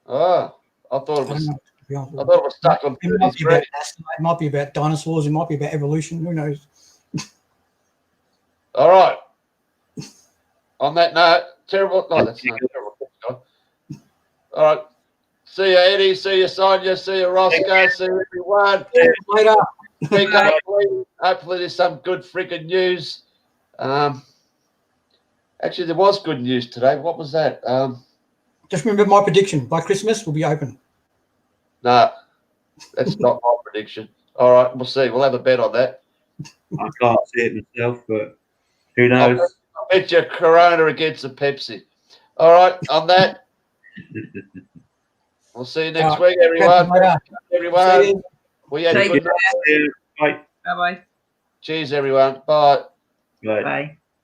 Oh, I thought it was. I don't know, to be honest with I thought it was stuck on you. It might be about 33. it might be about dinosaurs. It might be about evolution. Who knows? All right. On that note, terrible. No, that's not terrible. All right. See you, Eddie. See you, Sonia. See you, Roscoe. See you, everyone. Later. Hopefully, there's some good freaking news. Actually, there was good news today. What was that? Just remember my prediction. By Christmas, we'll be open. No, that's not my prediction. All right, we'll see. We'll have a bet on that. I can't see it myself, but who knows? I'll bet you Corona against the Pepsi. All right, on that. We'll see you next week, everyone. Everyone. We had a good night. Bye. Bye-bye. Cheers, everyone. Bye. Bye. Bye.